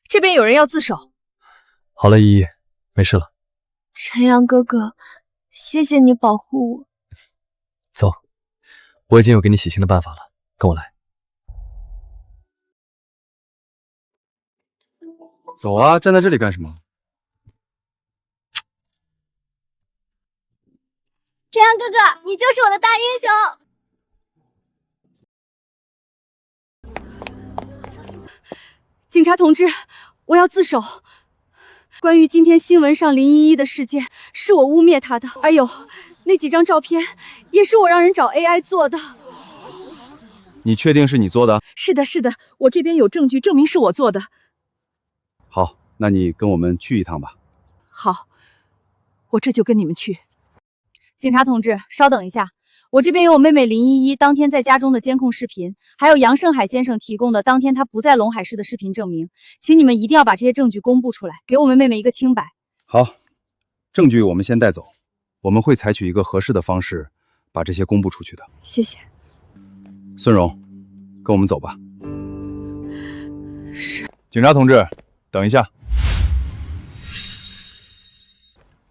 这边有人要自首。好了，依依，没事了。陈阳哥哥，谢谢你保护我。走，我已经有给你洗心的办法了，跟我来。走啊，站在这里干什么？陈阳哥哥，你就是我的大英雄。警察同志，我要自首。关于今天新闻上林依依的事件，是我污蔑她的，还有那几张照片，也是我让人找 AI 做的。你确定是你做的？是的，是的，我这边有证据证明是我做的。好，那你跟我们去一趟吧。好，我这就跟你们去。警察同志，稍等一下，我这边有我妹妹林依依当天在家中的监控视频，还有杨胜海先生提供的当天他不在龙海市的视频证明，请你们一定要把这些证据公布出来，给我们妹妹一个清白。好，证据我们先带走，我们会采取一个合适的方式把这些公布出去的。谢谢。孙荣，跟我们走吧。是。警察同志，等一下。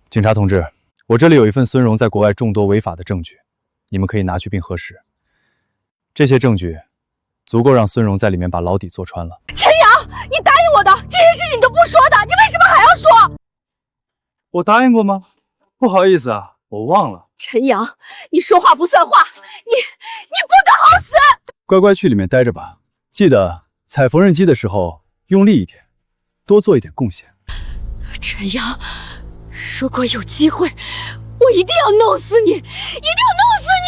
警察同志，我这里有一份孙荣在国外众多违法的证据，你们可以拿去并核实。这些证据足够让孙荣在里面把牢底坐穿了。陈阳，你答应我的这些事情你都不说的，你为什么还要说？我答应过吗？不好意思啊，我忘了。陈阳，你说话不算话，你不得好死！乖乖去里面待着吧，记得踩缝纫机的时候用力一点，多做一点贡献。陈阳，如果有机会，我一定要弄死你，一定要弄死你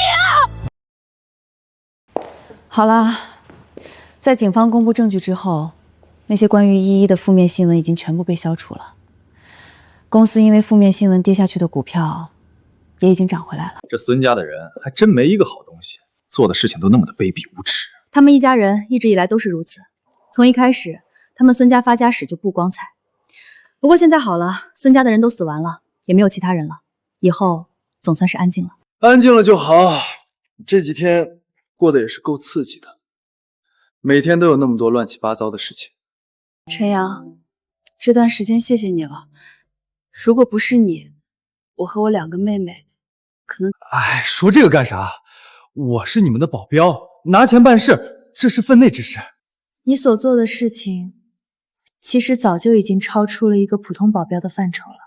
啊！好了，在警方公布证据之后，那些关于依依的负面新闻已经全部被消除了。公司因为负面新闻跌下去的股票也已经涨回来了。这孙家的人还真没一个好东西，做的事情都那么的卑鄙无耻。他们一家人一直以来都是如此，从一开始，他们孙家发家史就不光彩。不过现在好了，孙家的人都死完了，也没有其他人了，以后总算是安静了。安静了就好。这几天过得也是够刺激的，每天都有那么多乱七八糟的事情。陈阳，这段时间谢谢你了。如果不是你，我和我2个妹妹可能……哎，说这个干啥？我是你们的保镖，拿钱办事，这是分内之事。你所做的事情，其实早就已经超出了一个普通保镖的范畴了。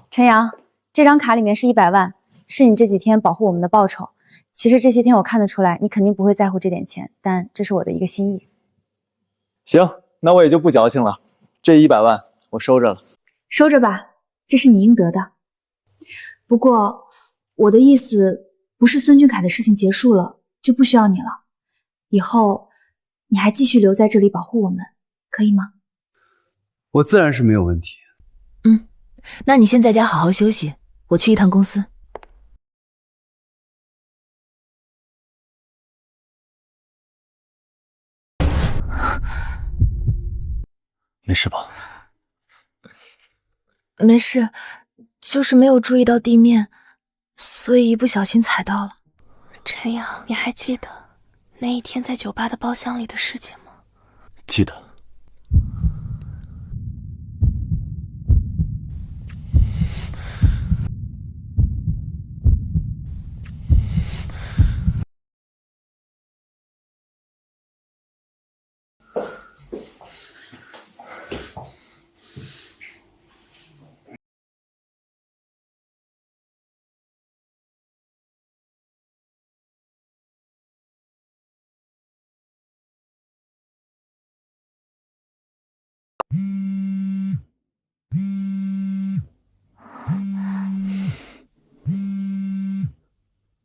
陈阳，这张卡里面是100万，是你这几天保护我们的报酬。其实这些天我看得出来，你肯定不会在乎这点钱，但这是我的一个心意。行，那我也就不矫情了，这100万我收着了。收着吧，这是你应得的。不过我的意思不是孙俊凯的事情结束了就不需要你了，以后你还继续留在这里保护我们，可以吗？我自然是没有问题。那你先在家好好休息，我去一趟公司。没事吧？没事，就是没有注意到地面，所以一不小心踩到了。陈阳，你还记得那一天在酒吧的包厢里的事情吗？记得。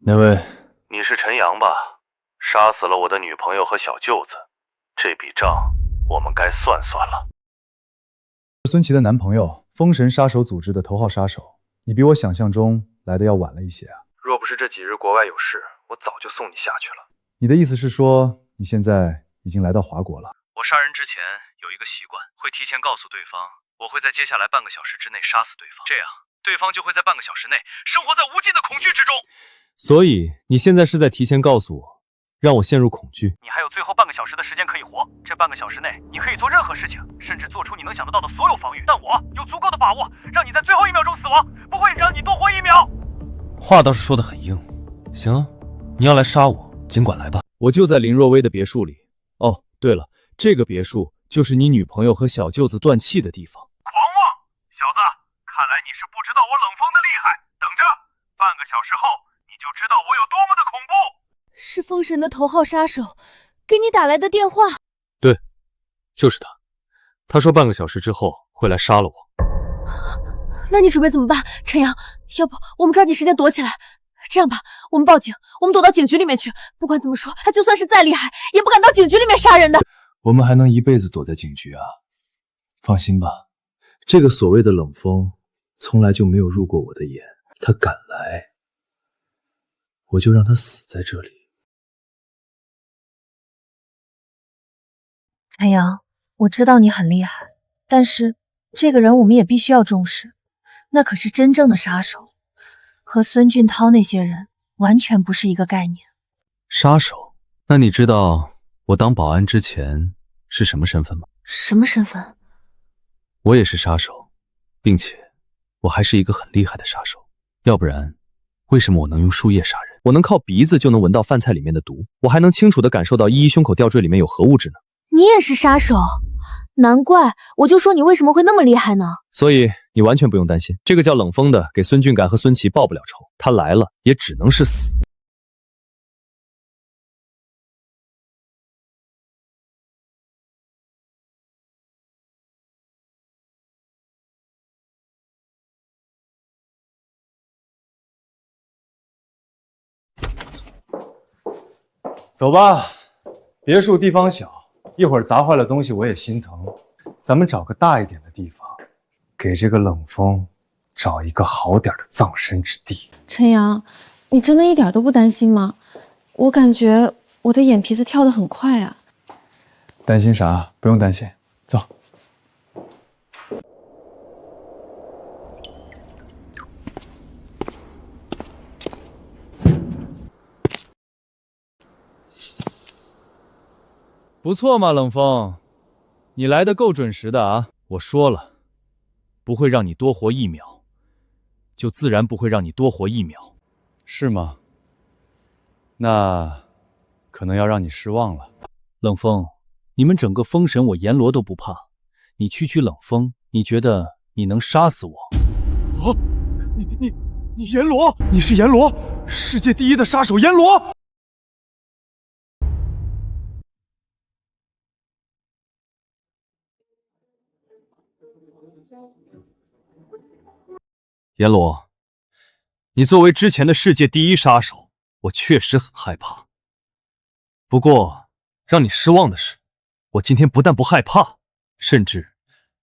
哪位？你是陈阳吧？杀死了我的女朋友和小舅子，这笔账我们该算算了。孙琦的男朋友，封神杀手组织的头号杀手。你比我想象中来的要晚了一些啊。若不是这几日国外有事，我早就送你下去了。你的意思是说，你现在已经来到华国了？我杀人之前有一个习惯，会提前告诉对方，我会在接下来半个小时之内杀死对方，这样对方就会在半个小时内生活在无尽的恐惧之中。所以你现在是在提前告诉我，让我陷入恐惧。你还有最后半个小时的时间可以活，这半个小时内你可以做任何事情，甚至做出你能想得到的所有防御。但我有足够的把握，让你在最后1秒钟死亡，不会让你多活1秒。话倒是说得很硬，行啊，你要来杀我，尽管来吧。我就在林若薇的别墅里。哦，对了，这个别墅就是你女朋友和小舅子断气的地方。狂妄，小子，看来你是不知道我冷锋的厉害。等着，半个小时后你就知道我有多么的恐怖。是封神的头号杀手给你打来的电话。对，就是他。他说半个小时之后会来杀了我。那你准备怎么办，陈阳？要不我们抓紧时间躲起来。这样吧，我们报警，我们躲到警局里面去。不管怎么说，他就算是再厉害，也不敢到警局里面杀人的。我们还能一辈子躲在警局啊？放心吧，这个所谓的冷锋从来就没有入过我的眼。他敢来，我就让他死在这里。陈阳，我知道你很厉害，但是这个人我们也必须要重视，那可是真正的杀手，和孙俊涛那些人完全不是一个概念。杀手？那你知道我当保安之前是什么身份吗？什么身份？我也是杀手，并且我还是一个很厉害的杀手。要不然，为什么我能用树叶杀人？我能靠鼻子就能闻到饭菜里面的毒，我还能清楚地感受到依依胸口吊坠里面有何物质呢？你也是杀手，难怪我就说你为什么会那么厉害呢？所以你完全不用担心，这个叫冷锋的给孙俊感和孙琦报不了仇，他来了也只能是死。走吧，别墅地方小，一会儿砸坏了东西我也心疼。咱们找个大一点的地方，给这个冷锋找一个好点的葬身之地。陈阳，你真的一点都不担心吗？我感觉我的眼皮子跳得很快啊。担心啥？不用担心，走。不错嘛，冷锋，你来的够准时的啊！我说了，不会让你多活1秒，就自然不会让你多活1秒，是吗？那可能要让你失望了。冷锋，你们整个封神我阎罗都不怕，你区区冷锋，你觉得你能杀死我？哦，你阎罗，你是阎罗，世界第一的杀手阎罗。阎罗，你作为之前的世界第一杀手，我确实很害怕。不过，让你失望的是，我今天不但不害怕，甚至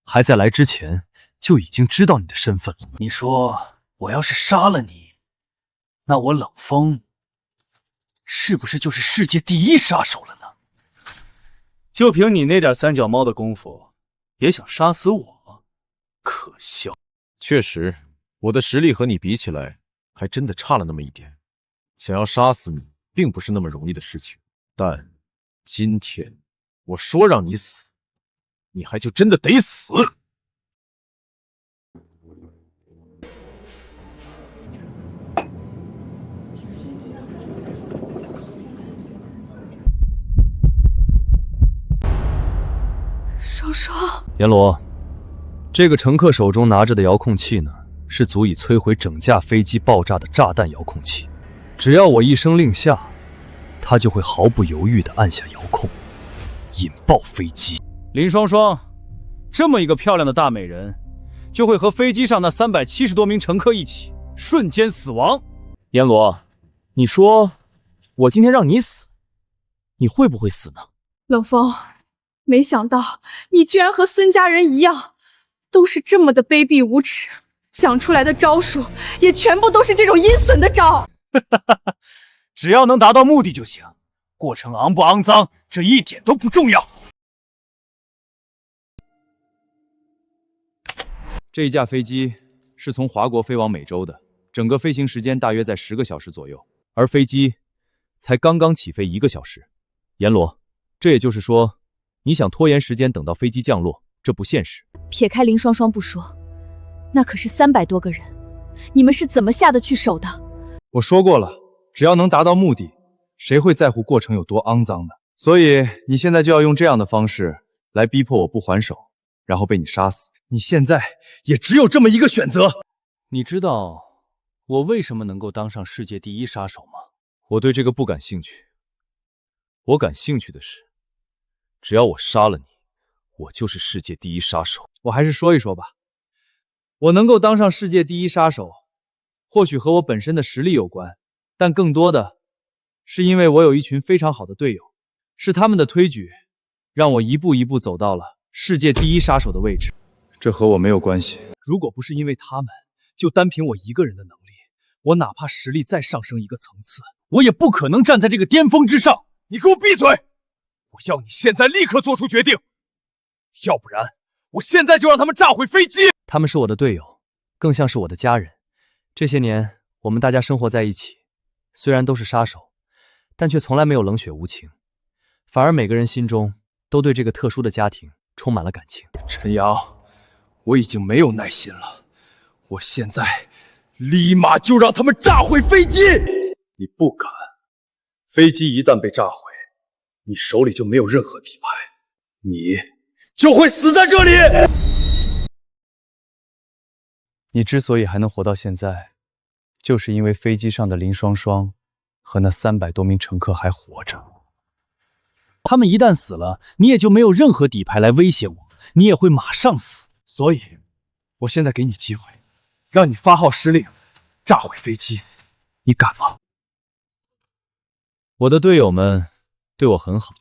还在来之前就已经知道你的身份了。你说我要是杀了你，那我冷锋是不是就是世界第一杀手了呢？就凭你那点三脚猫的功夫，也想杀死我？可笑！确实，我的实力和你比起来，还真的差了那么一点。想要杀死你，并不是那么容易的事情。但今天我说让你死，你还就真的得死。双双，阎罗，这个乘客手中拿着的遥控器呢，是足以摧毁整架飞机爆炸的炸弹遥控器。只要我一声令下，他就会毫不犹豫地按下遥控，引爆飞机。林双双，这么一个漂亮的大美人，就会和飞机上那370多名乘客一起瞬间死亡。阎罗，你说我今天让你死，你会不会死呢？冷锋，没想到你居然和孙家人一样，都是这么的卑鄙无耻，想出来的招数也全部都是这种阴损的招。只要能达到目的就行，过程肮不肮脏，这一点都不重要。这一架飞机是从华国飞往美洲的，整个飞行时间大约在10个小时左右，而飞机才刚刚起飞1个小时。阎罗，这也就是说，你想拖延时间等到飞机降落，这不现实。撇开林双双不说，那可是300多个人，你们是怎么下得去手的？我说过了，只要能达到目的，谁会在乎过程有多肮脏呢？所以你现在就要用这样的方式来逼迫我不还手，然后被你杀死。你现在也只有这么一个选择。你知道我为什么能够当上世界第1杀手吗？我对这个不感兴趣。我感兴趣的是，只要我杀了你，我就是世界第1杀手。我还是说一说吧。我能够当上世界第1杀手，或许和我本身的实力有关，但更多的是因为我有一群非常好的队友，是他们的推举，让我一步一步走到了世界第1杀手的位置。这和我没有关系。如果不是因为他们，就单凭我一个人的能力，我哪怕实力再上升一个层次，我也不可能站在这个巅峰之上。你给我闭嘴！我要你现在立刻做出决定，要不然我现在就让他们炸毁飞机。他们是我的队友，更像是我的家人。这些年我们大家生活在一起，虽然都是杀手，但却从来没有冷血无情，反而每个人心中都对这个特殊的家庭充满了感情。陈阳，我已经没有耐心了，我现在立马就让他们炸毁飞机！你不敢，飞机一旦被炸毁，你手里就没有任何底牌，你就会死在这里！你之所以还能活到现在，就是因为飞机上的林双双和那300多名乘客还活着。他们一旦死了，你也就没有任何底牌来威胁我，你也会马上死。所以，我现在给你机会，让你发号施令，炸毁飞机，你敢吗？我的队友们对我很好，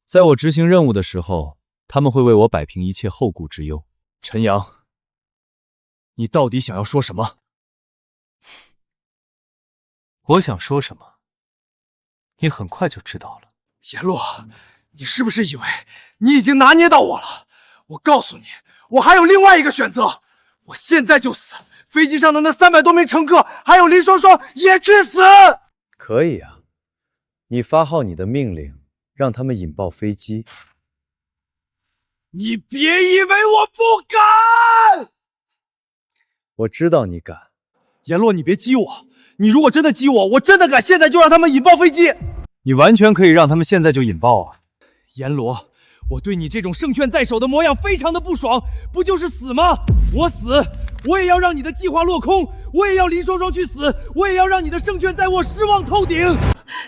在我执行任务的时候，他们会为我摆平一切后顾之忧。陈阳，你到底想要说什么？我想说什么，你很快就知道了。阎罗，你是不是以为你已经拿捏到我了？我告诉你，我还有另外一个选择，我现在就死，飞机上的那300多名乘客还有林双双也去死。可以啊，你发号你的命令，让他们引爆飞机。你别以为我不敢！我知道你敢。阎罗，你别激我，你如果真的激我，我真的敢现在就让他们引爆飞机。你完全可以让他们现在就引爆啊！阎罗，我对你这种胜券在手的模样非常的不爽，不就是死吗？我死，我也要让你的计划落空，我也要林双双去死，我也要让你的胜券在握，失望透顶。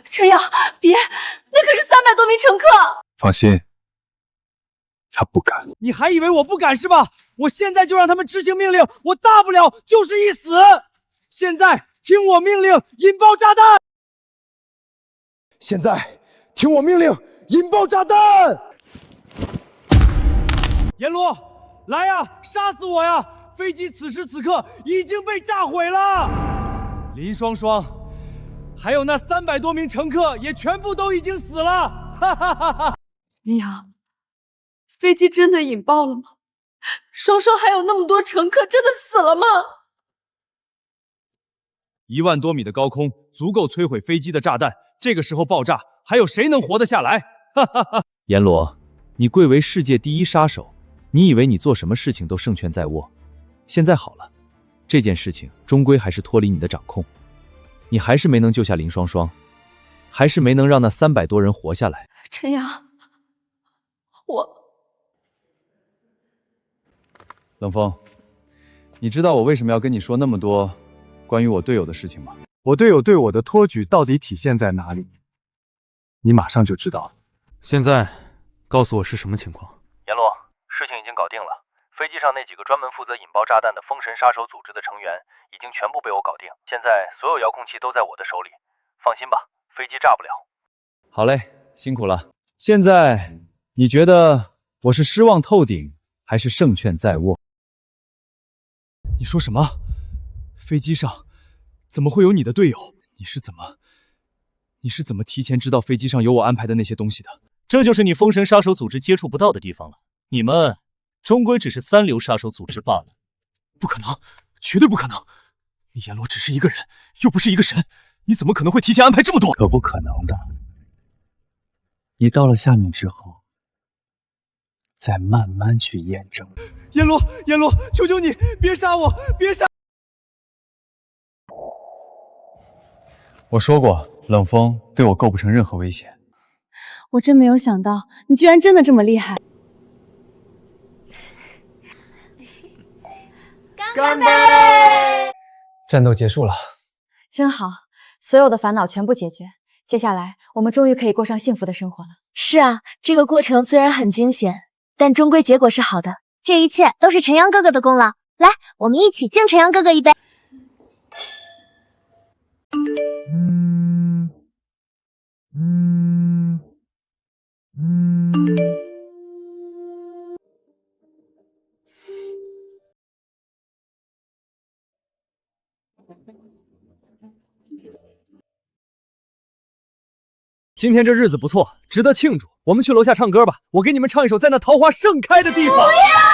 陈阳，别，那可是300多名乘客。放心，他不敢。你还以为我不敢是吧？我现在就让他们执行命令，我大不了就是一死。现在听我命令，引爆炸弹！现在听我命令，引爆炸弹！阎罗，来呀，杀死我呀！飞机此时此刻已经被炸毁了，林双双，还有那300多名乘客也全部都已经死了！哈哈哈哈！林阳，飞机真的引爆了吗？双双还有那么多乘客真的死了吗？1万多米的高空足够摧毁飞机的炸弹，这个时候爆炸，还有谁能活得下来？哈哈哈！阎罗，你贵为世界第1杀手，你以为你做什么事情都胜券在握？现在好了，这件事情终归还是脱离你的掌控，你还是没能救下林双双，还是没能让那300多人活下来。陈阳，冷风，你知道我为什么要跟你说那么多关于我队友的事情吗？我队友对我的托举到底体现在哪里？你马上就知道了。现在告诉我是什么情况？阎罗，事情已经搞定了，飞机上那几个专门负责引爆炸弹的风神杀手组织的成员已经全部被我搞定，现在所有遥控器都在我的手里，放心吧，飞机炸不了。好嘞，辛苦了。现在你觉得我是失望透顶，还是胜券在握。你说什么？飞机上怎么会有你的队友？你是怎么提前知道飞机上有我安排的那些东西的？这就是你封神杀手组织接触不到的地方了。你们终归只是3流杀手组织罢了。不可能，绝对不可能！你阎罗只是一个人，又不是一个神，你怎么可能会提前安排这么多？可不可能的。你到了下面之后，再慢慢去验证。阎罗，阎罗，求求你别杀我，别杀！我说过，冷风对我构不成任何威胁。我真没有想到，你居然真的这么厉害！干杯！战斗结束了，真好，所有的烦恼全部解决。接下来，我们终于可以过上幸福的生活了。是啊，这个过程虽然很惊险，但终归结果是好的。这一切都是晨阳哥哥的功劳。来，我们一起敬晨阳哥哥一杯。今天这日子不错，值得庆祝。我们去楼下唱歌吧，我给你们唱一首《在那桃花盛开的地方》。不要！